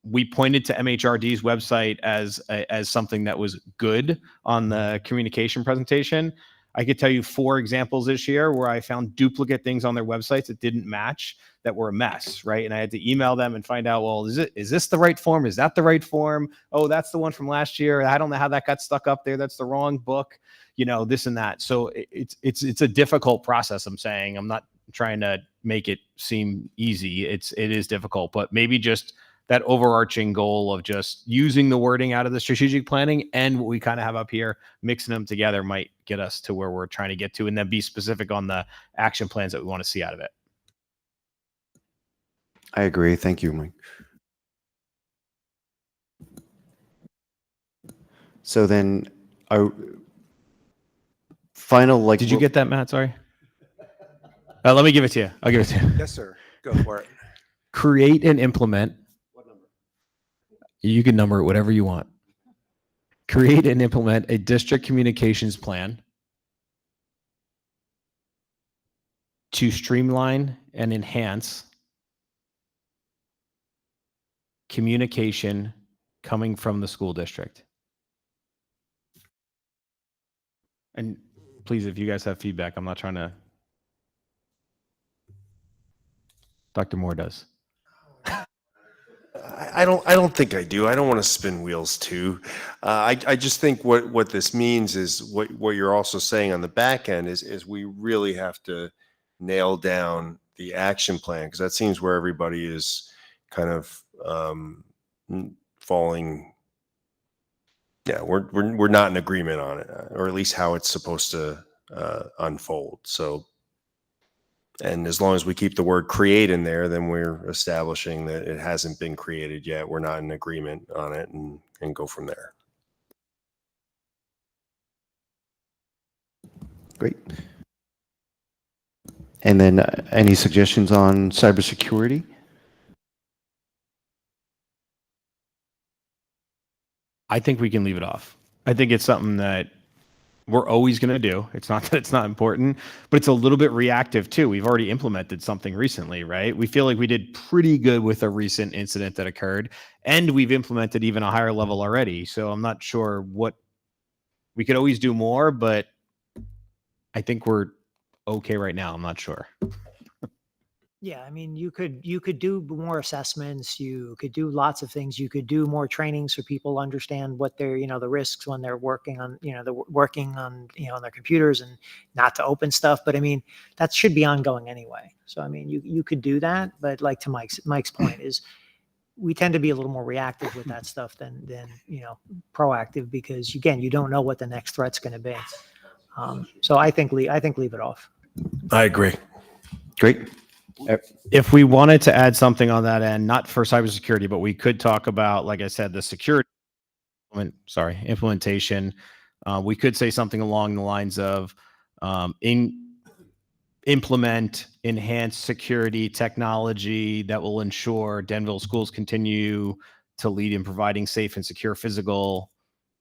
we pointed to MHRD's website as something that was good on the communication presentation. I could tell you 4 examples this year where I found duplicate things on their websites that didn't match, that were a mess, right? And I had to email them and find out, well, is this the right form? Is that the right form? Oh, that's the one from last year. I don't know how that got stuck up there. That's the wrong book, this and that. So it's a difficult process. I'm saying, I'm not trying to make it seem easy. It is difficult, but maybe just that overarching goal of just using the wording out of the strategic planning and what we kind of have up here, mixing them together might get us to where we're trying to get to, and then be specific on the action plans that we want to see out of it.
I agree. Thank you, Mike. So then our final,
Did you get that, Matt? Sorry. Let me give it to you. I'll give it to you.
Yes, sir. Go for it.
Create and implement.
What number?
You can number it whatever you want. Create and implement a district communications plan to streamline and enhance communication coming from the school district. And please, if you guys have feedback, I'm not trying to. Dr. Moore does.
I don't think I do. I don't want to spin wheels too. I just think what this means is what you're also saying on the back end is we really have to nail down the action plan, because that seems where everybody is kind of falling. Yeah, we're not in agreement on it, or at least how it's supposed to unfold. So. And as long as we keep the word create in there, then we're establishing that it hasn't been created yet. We're not in agreement on it, and go from there.
Great. And then any suggestions on cybersecurity?
I think we can leave it off. I think it's something that we're always going to do. It's not that it's not important, but it's a little bit reactive too. We've already implemented something recently, right? We feel like we did pretty good with a recent incident that occurred, and we've implemented even a higher level already. So I'm not sure what we could always do more, but I think we're okay right now. I'm not sure.
Yeah, I mean, you could do more assessments. You could do lots of things. You could do more trainings so people understand what they're, the risks when they're working on, working on, on their computers and not to open stuff. But I mean, that should be ongoing anyway. So I mean, you could do that, but like to Mike's point is, we tend to be a little more reactive with that stuff than proactive, because again, you don't know what the next threat's going to be. So I think leave it off.
I agree.
Great.
If we wanted to add something on that end, not for cybersecurity, but we could talk about, like I said, the security implementation. We could say something along the lines of implement enhanced security technology that will ensure Denville schools continue to lead in providing safe and secure physical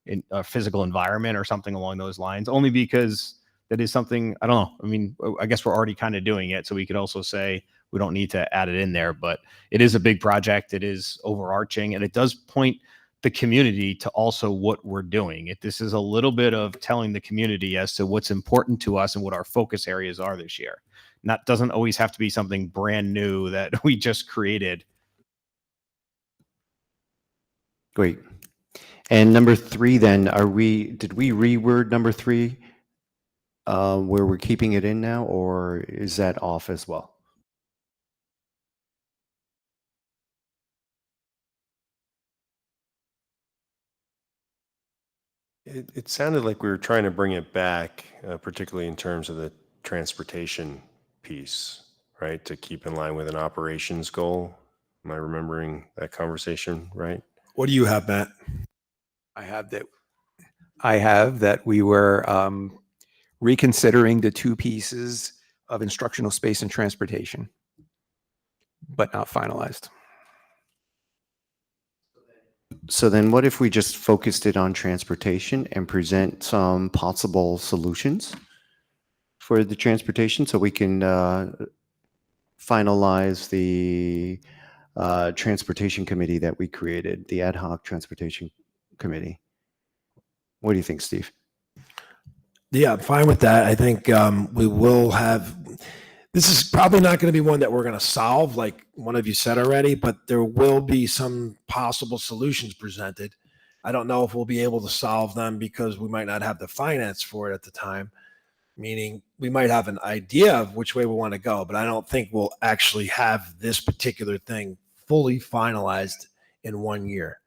environment, or something along those lines, only because that is something, I don't know. I mean, I guess we're already kind of doing it. So we could also say we don't need to add it in there, but it is a big project. It is overarching, and it does point the community to also what we're doing. This is a little bit of telling the community as to what's important to us and what our focus areas are this year. And that doesn't always have to be something brand new that we just created.
Great. And number 3, then, did we reword number 3 where we're keeping it in now, or is that off as well?
It sounded like we were trying to bring it back, particularly in terms of the transportation piece, right? To keep in line with an operations goal. Am I remembering that conversation right?
What do you have, Matt?
I have that we were reconsidering the 2 pieces of instructional space and transportation, but not finalized.
So then what if we just focused it on transportation and present some possible solutions for the transportation, so we can finalize the transportation committee that we created, the ad hoc transportation committee? What do you think, Steve?
Yeah, I'm fine with that. I think we will have, this is probably not going to be one that we're going to solve, like one of you said already, but there will be some possible solutions presented. I don't know if we'll be able to solve them because we might not have the finance for it at the time, meaning we might have an idea of which way we want to go, but I don't think we'll actually have this particular thing fully finalized in 1 year.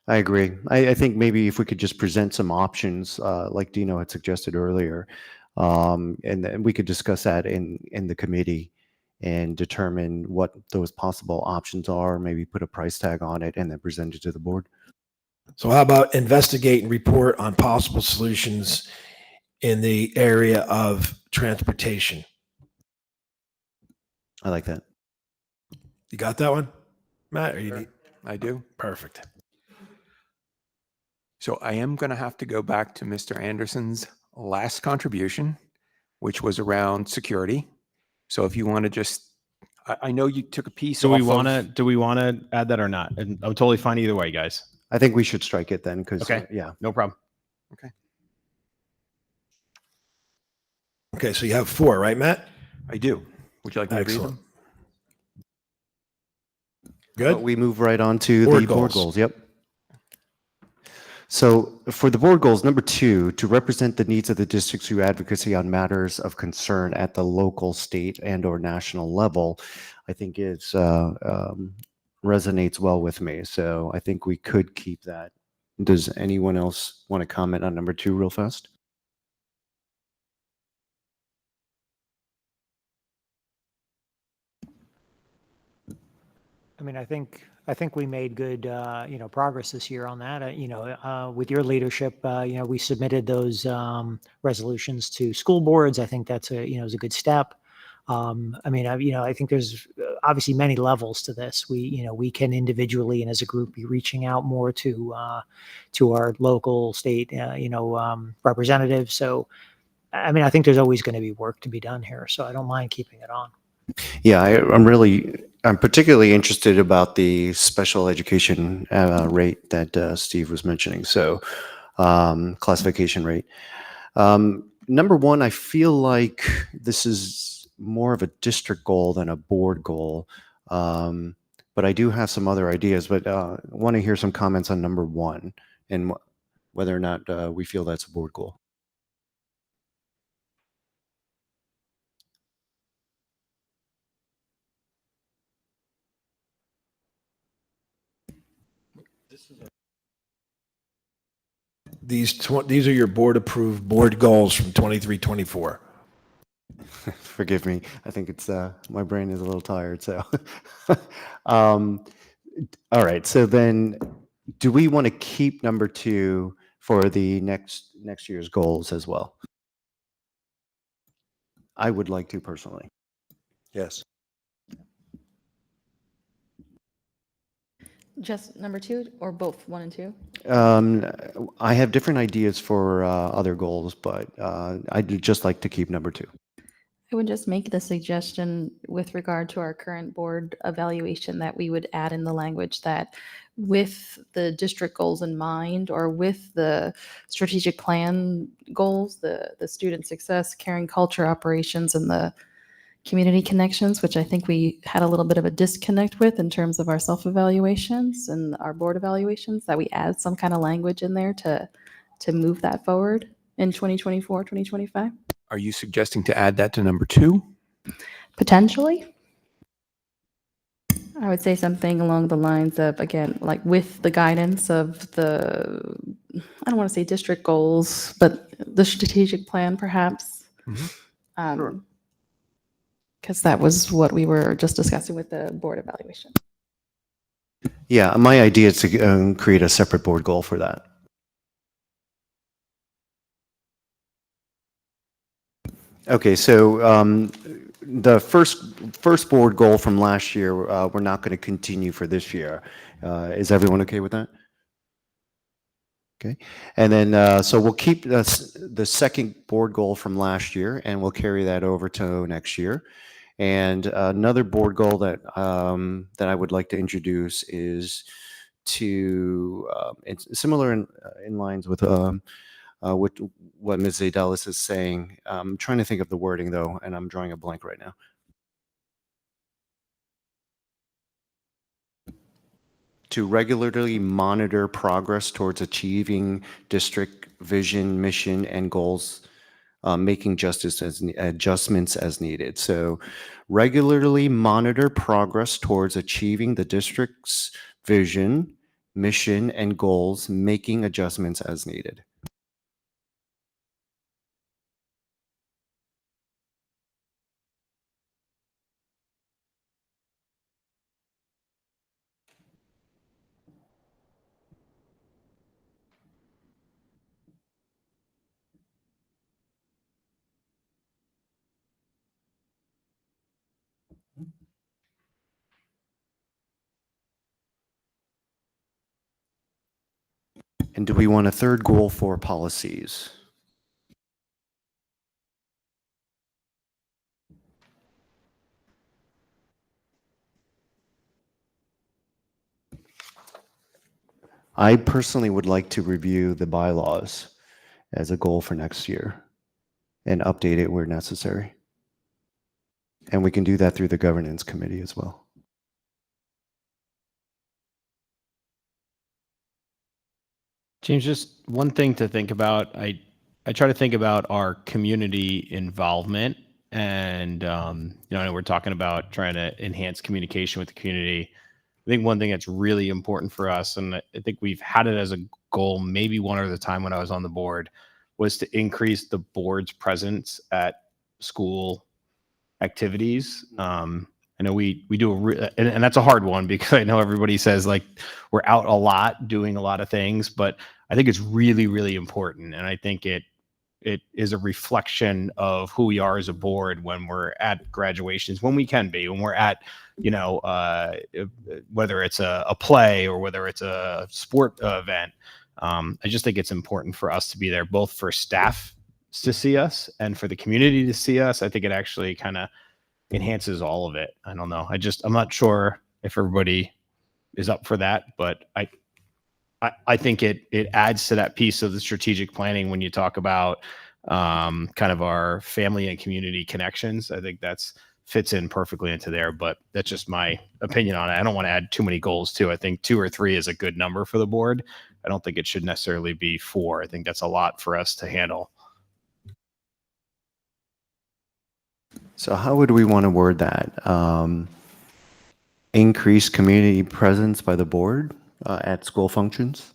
I agree. I think maybe if we could just present some options, like Dino had suggested earlier, and then we could discuss that in the committee and determine what those possible options are, maybe put a price tag on it, and then present it to the board.
So how about investigate and report on possible solutions in the area of transportation?
I like that.
You got that one, Matt? Or you need?
I do.
Perfect.
So I am going to have to go back to Mr. Anderson's last contribution, which was around security. So if you want to just, I know you took a piece.
Do we want to add that or not? And I'm totally fine either way, guys.
I think we should strike it then, because,
Okay.
yeah.
No problem.
Okay, so you have 4, right, Matt?
I do. Would you like me to read
Excellent.
them?
Good.
But we move right on to
Board
the board
goals.
goals. Yep. So for the board goals, number 2, to represent the needs of the district through advocacy on matters of concern at the local, state, and/or national level, I think resonates well with me. So I think we could keep that. Does anyone else want to comment on number 2 real fast?
I mean, I think we made good, progress this year on that. With your leadership, we submitted those resolutions to school boards. I think that's is a good step. I mean, I think there's obviously many levels to this. We can individually and as a group be reaching out more to our local, state, representatives. So, I mean, I think there's always going to be work to be done here. So I don't mind keeping it on.
Yeah, I'm particularly interested about the special education rate that Steve was mentioning. So, classification rate. Number one, I feel like this is more of a district goal than a board goal. But I do have some other ideas, but want to hear some comments on number one and whether or not we feel that's a board goal.
These are your board approved board goals from 23-24.
Forgive me. I think it's my brain is a little tired. So, all right. So then, do we want to keep number two for the next year's goals as well? I would like to personally.
Yes.
Just number 2 or both 1 and 2?
I have different ideas for other goals, but I'd just like to keep number two.
I would just make the suggestion with regard to our current board evaluation that we would add in the language that with the district goals in mind or with the strategic plan goals, the student success, caring culture operations, and the community connections, which I think we had a little bit of a disconnect with in terms of our self-evaluations and our board evaluations, that we add some kind of language in there to move that forward in 2024, 2025.
Are you suggesting to add that to number 2?
Potentially. I would say something along the lines of, again, like with the guidance of the, I don't want to say district goals, but the strategic plan perhaps.
Sure.
Because that was what we were just discussing with the board evaluation.
Yeah, my idea is to create a separate board goal for that. Okay, so the first board goal from last year, we're not going to continue for this year. Is everyone okay with that? Okay, and then so we'll keep the second board goal from last year, and we'll carry that over to next year. And another board goal that that I would like to introduce is to it's similar in lines with what Ms. Zadalis is saying. I'm trying to think of the wording though, and I'm drawing a blank right now. To regularly monitor progress towards achieving district vision, mission, and goals, making adjustments as needed. So regularly monitor progress towards achieving the district's vision, mission, and goals, making adjustments as needed. And do we want a third goal for policies? I personally would like to review the bylaws as a goal for next year and update it where necessary. And we can do that through the governance committee as well.
James, just one thing to think about. I try to think about our community involvement, and I know we're talking about trying to enhance communication with the community. I think one thing that's really important for us, and I think we've had it as a goal maybe one other time when I was on the board, was to increase the board's presence at school activities. I know we do and that's a hard one because I know everybody says like we're out a lot doing a lot of things, but I think it's really, really important. And I think it it is a reflection of who we are as a board when we're at graduations, when we can be, when we're at, whether it's a play or whether it's a sport event. I just think it's important for us to be there, both for staff to see us and for the community to see us. I think it actually kind of enhances all of it. I don't know. I'm not sure if everybody is up for that, but I think it adds to that piece of the strategic planning when you talk about kind of our family and community connections. I think that's fits in perfectly into there, but that's just my opinion on it. I don't want to add too many goals too. I think 2 or 3 is a good number for the board. I don't think it should necessarily be 4. I think that's a lot for us to handle.
So how would we want to word that? Increase community presence by the board at school functions?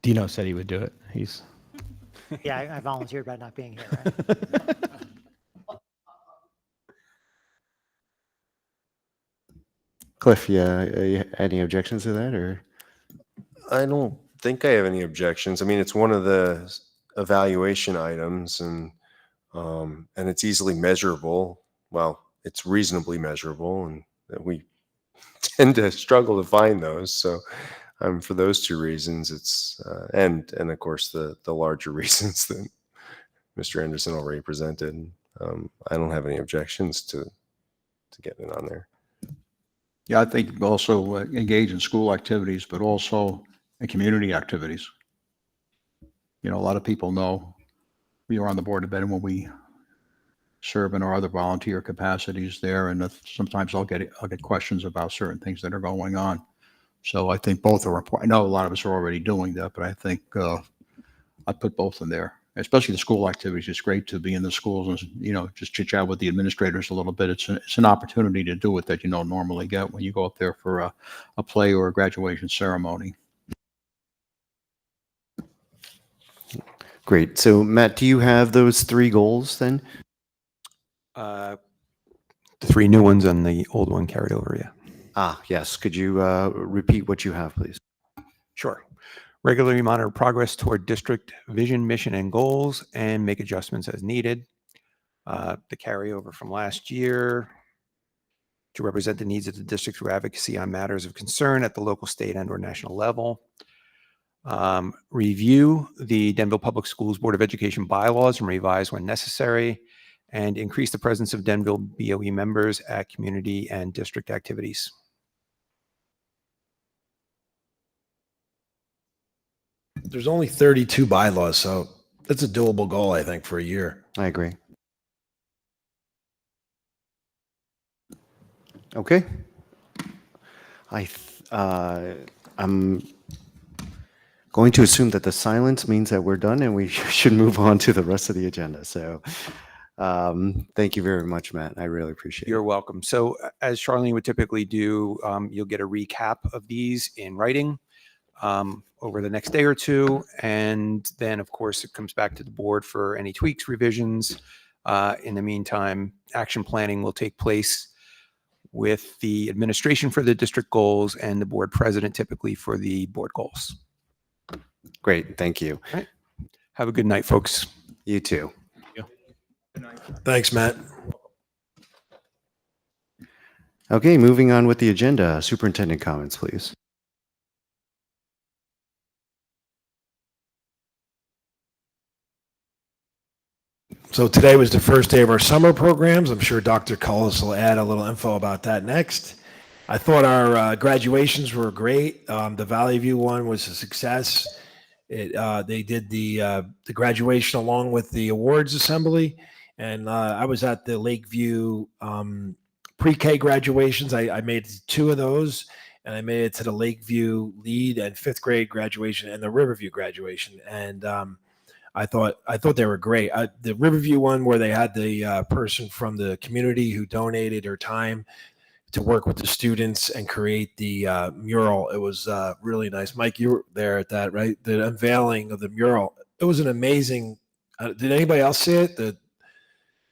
Dino said he would do it. He's
Yeah, I volunteered by not being here, right?
Cliff, yeah, any objections to that, or?
I don't think I have any objections. I mean, it's one of the evaluation items, and it's easily measurable. Well, it's reasonably measurable, and we tend to struggle to find those. So, for those 2 reasons, it's and of course the larger reasons that Mr. Anderson already presented. I don't have any objections to getting it on there.
Yeah, I think also engage in school activities, but also in community activities. A lot of people know we are on the board of Ed when we serve in our other volunteer capacities there, and sometimes I'll get questions about certain things that are going on. So I think both are important. I know a lot of us are already doing that, but I think I'd put both in there, especially the school activities. It's great to be in the schools and, just chit chat with the administrators a little bit. It's an opportunity to do it that you don't normally get when you go up there for a play or a graduation ceremony.
Great. So Matt, do you have those 3 goals then?
The 3 new ones and the old one carried over, yeah.
Yes. Could you repeat what you have, please?
Sure. Regularly monitor progress toward district vision, mission, and goals, and make adjustments as needed. The carryover from last year, to represent the needs of the district through advocacy on matters of concern at the local, state, and/or national level. Review the Denville Public Schools Board of Education bylaws and revise when necessary, and increase the presence of Denville BOE members at community and district activities.
There's only 32 bylaws, so that's a doable goal, I think, for a year.
I agree. Okay. I'm going to assume that the silence means that we're done and we should move on to the rest of the agenda. So thank you very much, Matt. I really appreciate it.
You're welcome. So as Charlene would typically do, you'll get a recap of these in writing over the next day or 2. And then, of course, it comes back to the board for any tweaks, revisions. In the meantime, action planning will take place with the administration for the district goals and the board president typically for the board goals.
Great. Thank you.
All right. Have a good night, folks.
You too.
Thanks, Matt.
Okay, moving on with the agenda. Superintendent comments, please.
So today was the first day of our summer programs. I'm sure Dr. Cullis will add a little info about that next. I thought our graduations were great. The Valley View one was a success. They did the graduation along with the awards assembly, and I was at the Lakeview pre-K graduations. I made 2 of those, and I made it to the Lakeview lead and 5th grade graduation and the Riverview graduation. And I thought they were great. The Riverview one, where they had the person from the community who donated her time to work with the students and create the mural. It was really nice. Mike, you were there at that, right? The unveiling of the mural. It was an amazing. Did anybody else see it?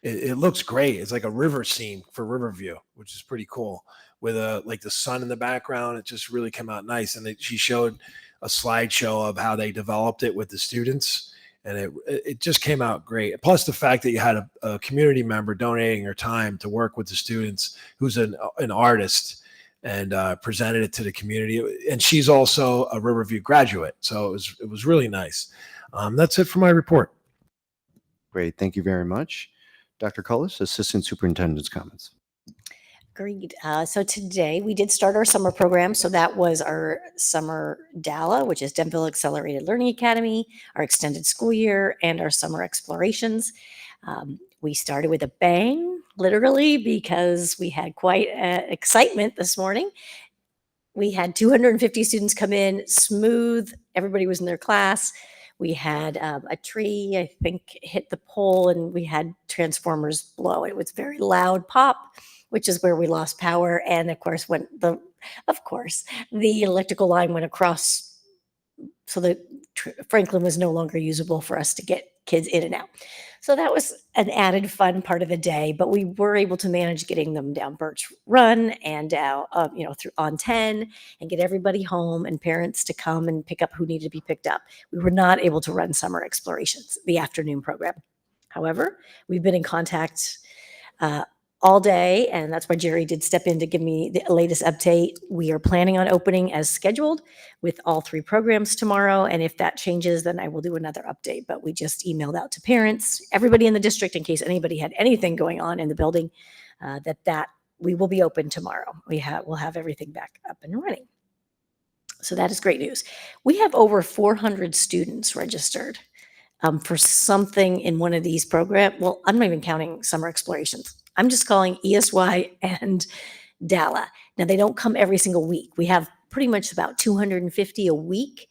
It looks great. It's like a river scene for Riverview, which is pretty cool. with like the sun in the background. It just really came out nice. And she showed a slideshow of how they developed it with the students, and it just came out great. Plus the fact that you had a community member donating her time to work with the students, who's an artist, and presented it to the community. And she's also a Riverview graduate, so it was really nice. That's it for my report.
Great, thank you very much. Dr. Cullis, Assistant Superintendent's comments.
Agreed. So today we did start our summer program. So that was our summer DALA, which is Denville Accelerated Learning Academy, our extended school year, and our summer explorations. We started with a bang, literally, because we had quite excitement this morning. We had 250 students come in, smooth. Everybody was in their class. We had a tree, I think, hit the pole, and we had transformers blow. It was very loud pop, which is where we lost power. And of course, the electrical line went across, so that Franklin was no longer usable for us to get kids in and out. So that was an added fun part of the day, but we were able to manage getting them down Birch Run and down, through on 10, and get everybody home and parents to come and pick up who needed to be picked up. We were not able to run summer explorations, the afternoon program. However, we've been in contact all day, and that's why Jerry did step in to give me the latest update. We are planning on opening as scheduled with all 3 programs tomorrow, and if that changes, then I will do another update. But we just emailed out to parents, everybody in the district, in case anybody had anything going on in the building, that we will be open tomorrow. We'll have everything back up and running. So that is great news. We have over 400 students registered for something in one of these programs. Well, I'm not even counting summer explorations. I'm just calling ESY and DALA. Now, they don't come every single week. We have pretty much about 250 a week,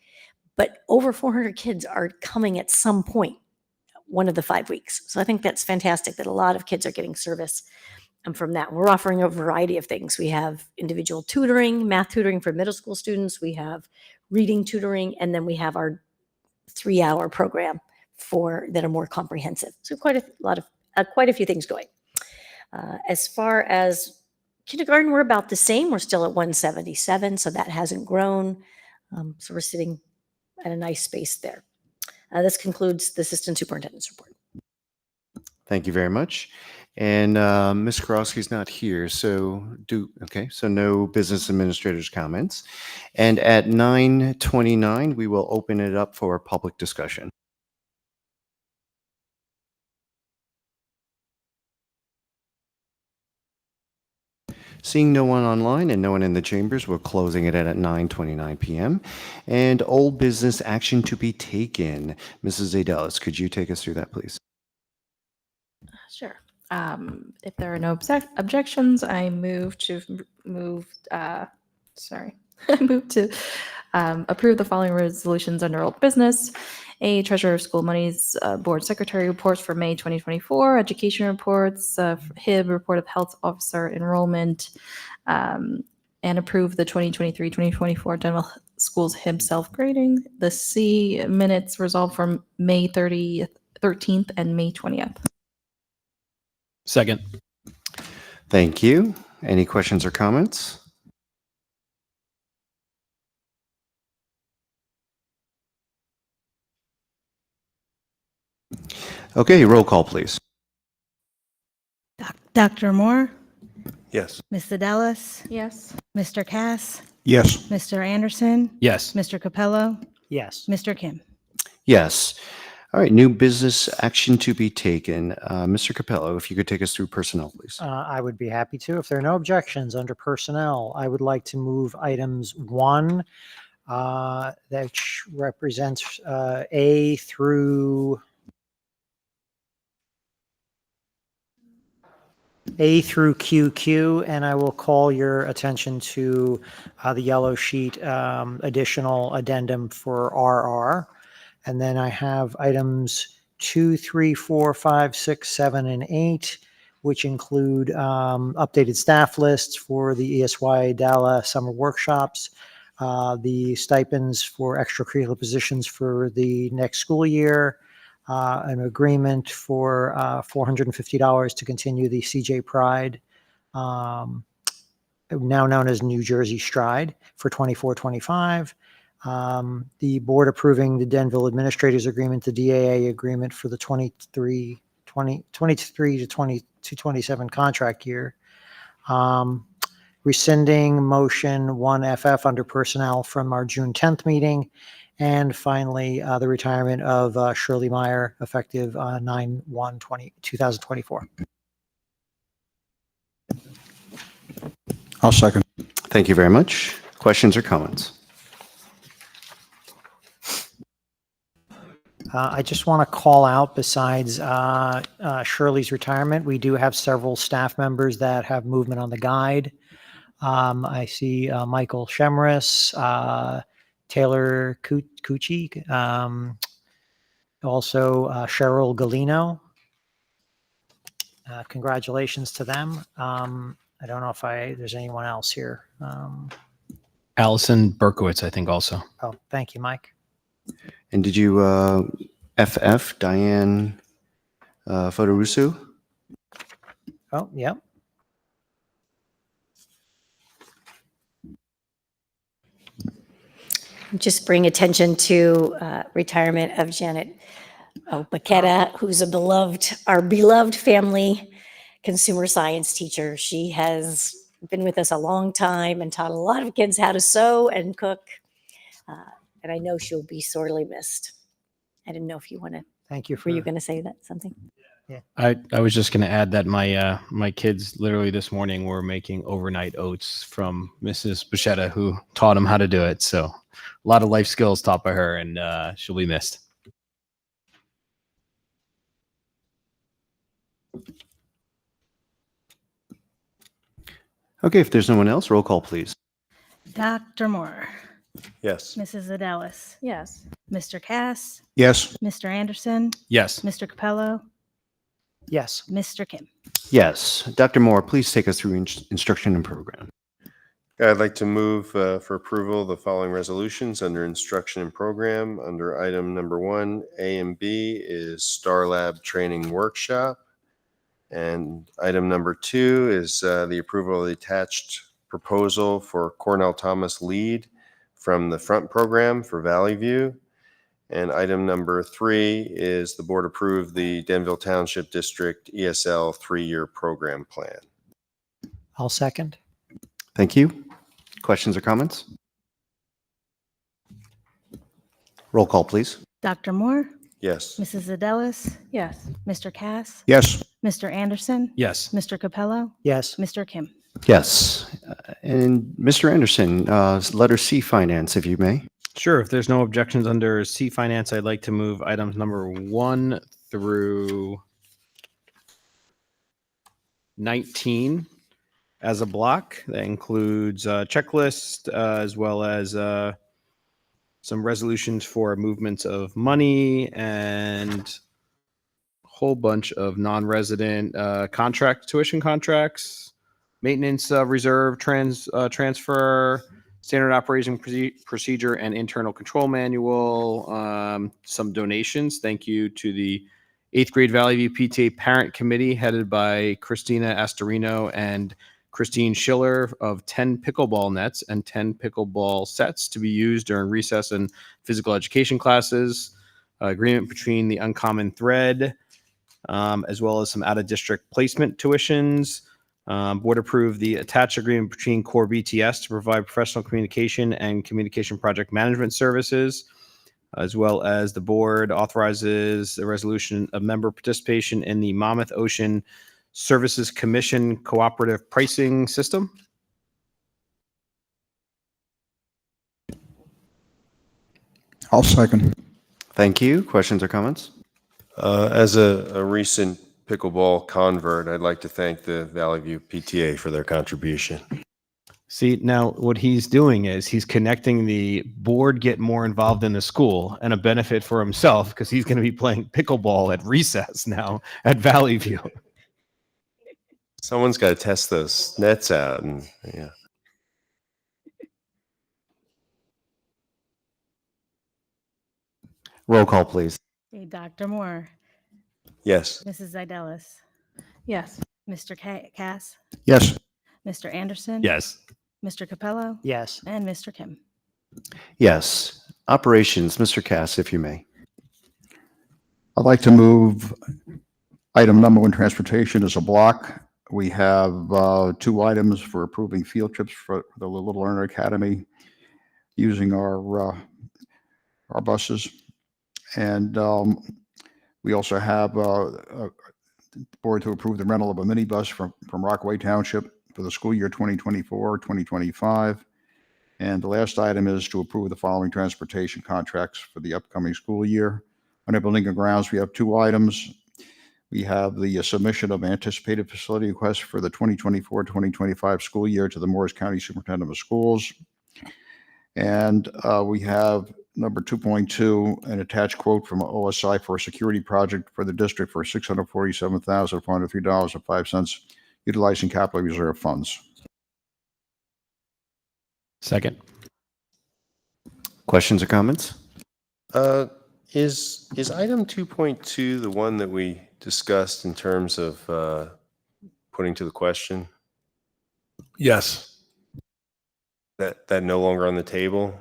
but over 400 kids are coming at some point, one of the 5 weeks. So I think that's fantastic that a lot of kids are getting service from that. We're offering a variety of things. We have individual tutoring, math tutoring for middle school students. We have reading tutoring, and then we have our 3-hour program that are more comprehensive. So quite a few things going. As far as kindergarten, we're about the same. We're still at 177, so that hasn't grown. So we're sitting at a nice space there. This concludes the Assistant Superintendent's report.
Thank you very much. And Ms. Karofsky's not here, so no business administrators' comments. And at 9:29, we will open it up for public discussion. Seeing no one online and no one in the chambers, we're closing it at 9:29 p.m. And old business action to be taken. Mrs. Adelis, could you take us through that, please?
Sure. If there are no objections, I move to approve the following resolutions under old business. A Treasurer of School Monies Board Secretary reports for May 2024, education reports, HIB report of health officer enrollment, and approve the 2023-2024 Denville Schools HIB self-grading. The C minutes resolved from May 13th and May 20th.
Second.
Thank you. Any questions or comments? Okay, roll call, please.
Dr. Moore,
Yes.
Ms. Adelis,
Yes.
Mr. Cass,
Yes.
Mr. Anderson,
Yes.
Mr. Capello,
Yes.
Mr. Kim.
Yes. All right, new business action to be taken. Mr. Capello, if you could take us through personnel, please.
I would be happy to. If there are no objections under personnel, I would like to move items 1, that represents A through QQ, and I will call your attention to the yellow sheet additional addendum for RR. And then I have items 2, 3, 4, 5, 6, 7, and 8, which include updated staff lists for the ESY DALA summer workshops, the stipends for extracurricular positions for the next school year, an agreement for $450 to continue the CJ Pride now known as New Jersey Stride, for 24-25. The board approving the Denville Administrators Agreement, the DAA agreement for the 23 to 27 contract year. Rescinding motion 1FF under personnel from our June 10th meeting. And finally, the retirement of Shirley Meyer effective 9/1/2024.
I'll second.
Thank you very much. Questions or comments?
I just want to call out, besides Shirley's retirement, we do have several staff members that have movement on the guide. I see Michael Shemris, Taylor Cucci, also Cheryl Galino. Congratulations to them. I don't know if there's anyone else here.
Allison Berkowitz, I think also.
Oh, thank you, Mike.
And did you FF Diane Fotorusu?
Oh, yep.
Just bring attention to retirement of Janet Baqueta, who's our beloved family consumer science teacher. She has been with us a long time and taught a lot of kids how to sew and cook. And I know she'll be sorely missed. I didn't know if you want to,
Thank you.
were you going to say that something?
I was just going to add that my kids literally this morning were making overnight oats from Mrs. Bichetta, who taught them how to do it. So a lot of life skills taught by her, and she'll be missed.
Okay, if there's no one else, roll call, please.
Dr. Moore,
Yes.
Mrs. Adelis,
Yes.
Mr. Cass,
Yes.
Mr. Anderson,
Yes.
Mr. Capello,
Yes.
Mr. Kim.
Yes. Dr. Moore, please take us through instruction and program.
I'd like to move for approval the following resolutions under instruction and program. Under item number 1, A and B is Star Lab Training Workshop. And item number 2 is the approval of the attached proposal for Cornell Thomas lead from the front program for Valley View. And item number 3 is the board approved the Denville Township District ESL 3-year program plan.
I'll second.
Thank you. Questions or comments? Roll call, please.
Dr. Moore,
Yes.
Mrs. Adelis,
Yes.
Mr. Cass,
Yes.
Mr. Anderson,
Yes.
Mr. Capello,
Yes.
Mr. Kim.
Yes. And Mr. Anderson, letter C, finance, if you may.
Sure. If there's no objections under C Finance, I'd like to move items number 1 through 19 as a block. That includes a checklist as well as some resolutions for movements of money and a whole bunch of non-resident tuition contracts, maintenance reserve transfer, standard operating procedure and internal control manual, some donations. Thank you to the 8th grade Valley View PTA parent committee headed by Christina Astorino and Christine Schiller of 10 pickleball nets and 10 pickleball sets to be used during recess and physical education classes. Agreement between the Uncommon Thread, as well as some out-of-district placement tuitions. Board approved the attached agreement between Core BTS to provide professional communication and communication project management services, as well as the board authorizes the resolution of member participation in the Monmouth Ocean Services Commission cooperative pricing system.
I'll second.
Thank you. Questions or comments?
As a recent pickleball convert, I'd like to thank the Valley View PTA for their contribution.
See, now what he's doing is he's connecting the board get more involved in the school and a benefit for himself because he's going to be playing pickleball at recess now at Valley View.
Someone's got to test those nets out, and yeah.
Roll call, please.
Okay, Dr. Moore,
Yes.
Mrs. Adelis,
Yes.
Mr. Cass,
Yes.
Mr. Anderson.
Yes.
Mr. Capello.
Yes.
And Mr. Kim.
Yes. Operations, Mr. Cass, if you may.
I'd like to move item number 1, transportation, as a block. We have 2 items for approving field trips for the Little Learner Academy using our buses. And we also have a board to approve the rental of a minibus from Rockaway Township for the school year 2024, 2025. And the last item is to approve the following transportation contracts for the upcoming school year. Under Building and Grounds, we have 2 items. We have the submission of anticipated facility requests for the 2024-2025 school year to the Morris County Superintendent of Schools. And we have number 2.2, an attached quote from OSI for a security project for the district for $647,403.05, utilizing capital reserve funds.
Second.
Questions or comments?
Is item 2.2 the one that we discussed in terms of putting to the question?
Yes.
That no longer on the table?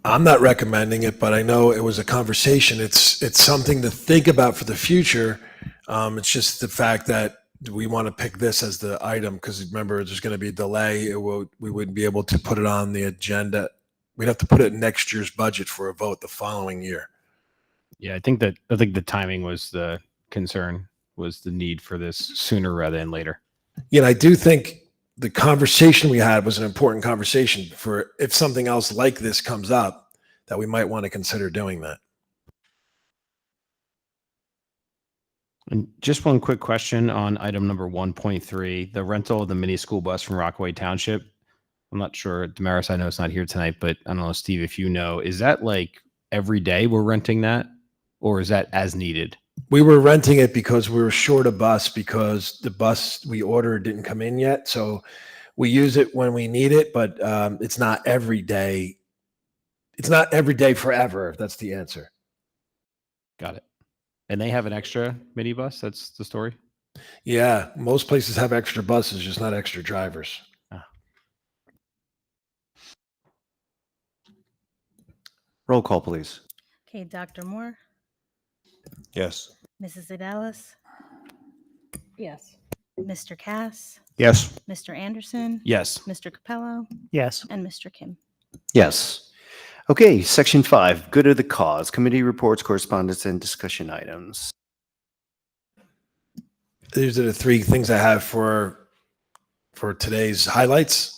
I'm not recommending it, but I know it was a conversation. It's something to think about for the future. It's just the fact that we want to pick this as the item because remember, there's going to be a delay. We wouldn't be able to put it on the agenda. We'd have to put it in next year's budget for a vote the following year.
Yeah, I think the timing was the concern, was the need for this sooner rather than later.
Yeah, I do think the conversation we had was an important conversation for if something else like this comes up that we might want to consider doing that.
And just one quick question on item number 1.3, the rental of the mini school bus from Rockaway Township. I'm not sure, Damaris, I know it's not here tonight, but I don't know, Steve, if you know, is that like every day we're renting that, or is that as needed?
We were renting it because we were short a bus because the bus we ordered didn't come in yet. So we use it when we need it, but it's not every day. It's not every day forever, if that's the answer.
Got it. And they have an extra minibus? That's the story?
Yeah, most places have extra buses, just not extra drivers.
Roll call, please.
Okay, Dr. Moore.
Yes.
Mrs. Adalis.
Yes.
Mr. Cass.
Yes.
Mr. Anderson.
Yes.
Mr. Capello.
Yes.
And Mr. Kim.
Yes. Okay, section 5, good of the cause, committee reports, correspondence, and discussion items.
These are the 3 things I have for today's highlights.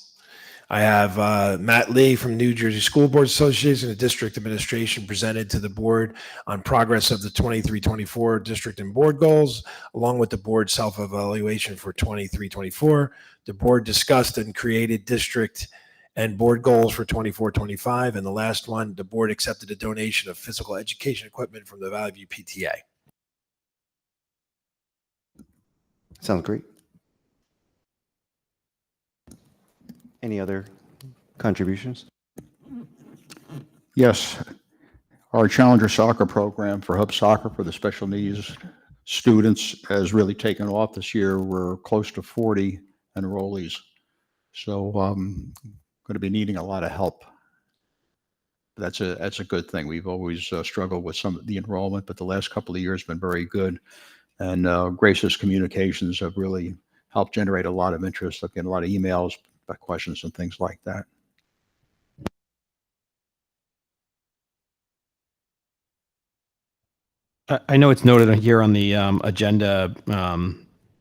I have Matt Lee from New Jersey School Board Association and District Administration presented to the board on progress of the 23-24 district and board goals, along with the board self-evaluation for 23-24. The board discussed and created district and board goals for 24-25. And the last one, the board accepted a donation of physical education equipment from the Valley View PTA.
Sounds great. Any other contributions?
Yes. Our Challenger Soccer program for Hub Soccer for the special needs students has really taken off this year. We're close to 40 enrollees. So going to be needing a lot of help. That's a good thing. We've always struggled with some of the enrollment, but the last couple of years have been very good. And Grace's communications have really helped generate a lot of interest. I've getting a lot of emails, questions, and things like that.
I know it's noted here on the agenda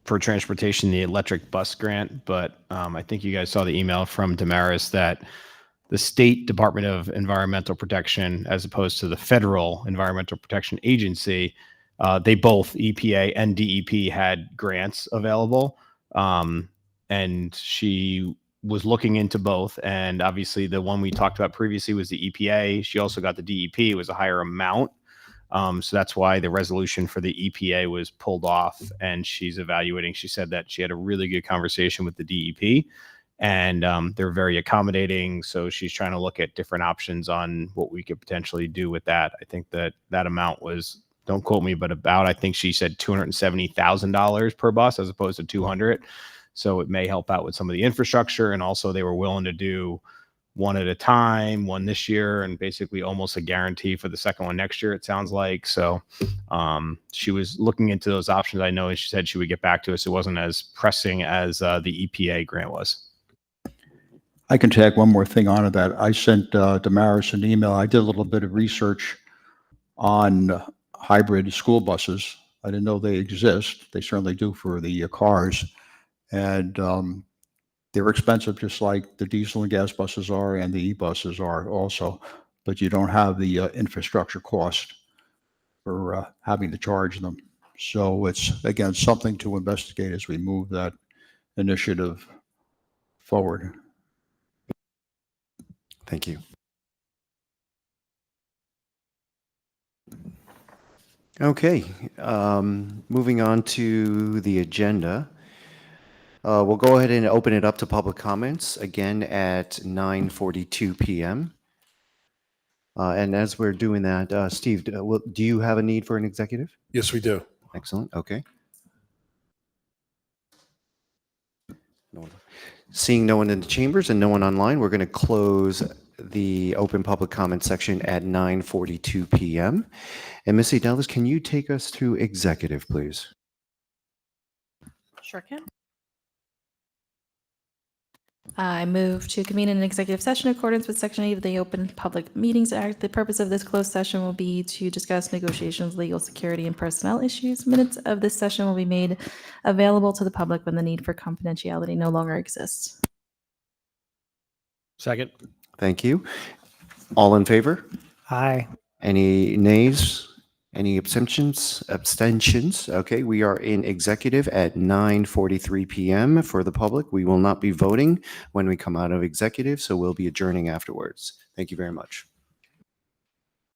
for transportation, the electric bus grant, but I think you guys saw the email from Damaris that the State Department of Environmental Protection, as opposed to the Federal Environmental Protection Agency, they both, EPA and DEP, had grants available. And she was looking into both. And obviously the one we talked about previously was the EPA. She also got the DEP. It was a higher amount. So that's why the resolution for the EPA was pulled off, and she's evaluating. She said that she had a really good conversation with the DEP, and they're very accommodating. So she's trying to look at different options on what we could potentially do with that. I think that that amount was don't quote me, but about, I think she said $270,000 per bus as opposed to 200. So it may help out with some of the infrastructure. And also they were willing to do one at a time, one this year, and basically almost a guarantee for the second one next year, it sounds like. So she was looking into those options. I know, and she said she would get back to us. It wasn't as pressing as the EPA grant was.
I can tag one more thing onto that. I sent Damaris an email. I did a little bit of research on hybrid school buses. I didn't know they exist. They certainly do for the cars. And they're expensive, just like the diesel and gas buses are and the e-buses are also, but you don't have the infrastructure cost for having to charge them. So it's, again, something to investigate as we move that initiative forward.
Thank you. Okay, moving on to the agenda. We'll go ahead and open it up to public comments again at 9:42 p.m. And as we're doing that, Steve, do you have a need for an executive?
Yes, we do.
Excellent. Okay. No one. Seeing no one in the chambers and no one online, we're going to close the open public comment section at 9:42 p.m. And Missy Dallas, can you take us to executive, please?
Sure can. I move to convene an executive session in accordance with Section 8 of the Open Public Meetings Act. The purpose of this closed session will be to discuss negotiations, legal, security, and personnel issues. Minutes of this session will be made available to the public when the need for confidentiality no longer exists.
Second.
Thank you. All in favor?
Aye.
Any nays? Any abstentions? Abstentions. Okay, we are in executive at 9:43 p.m. for the public. We will not be voting when we come out of executive, so we'll be adjourning afterwards. Thank you very much.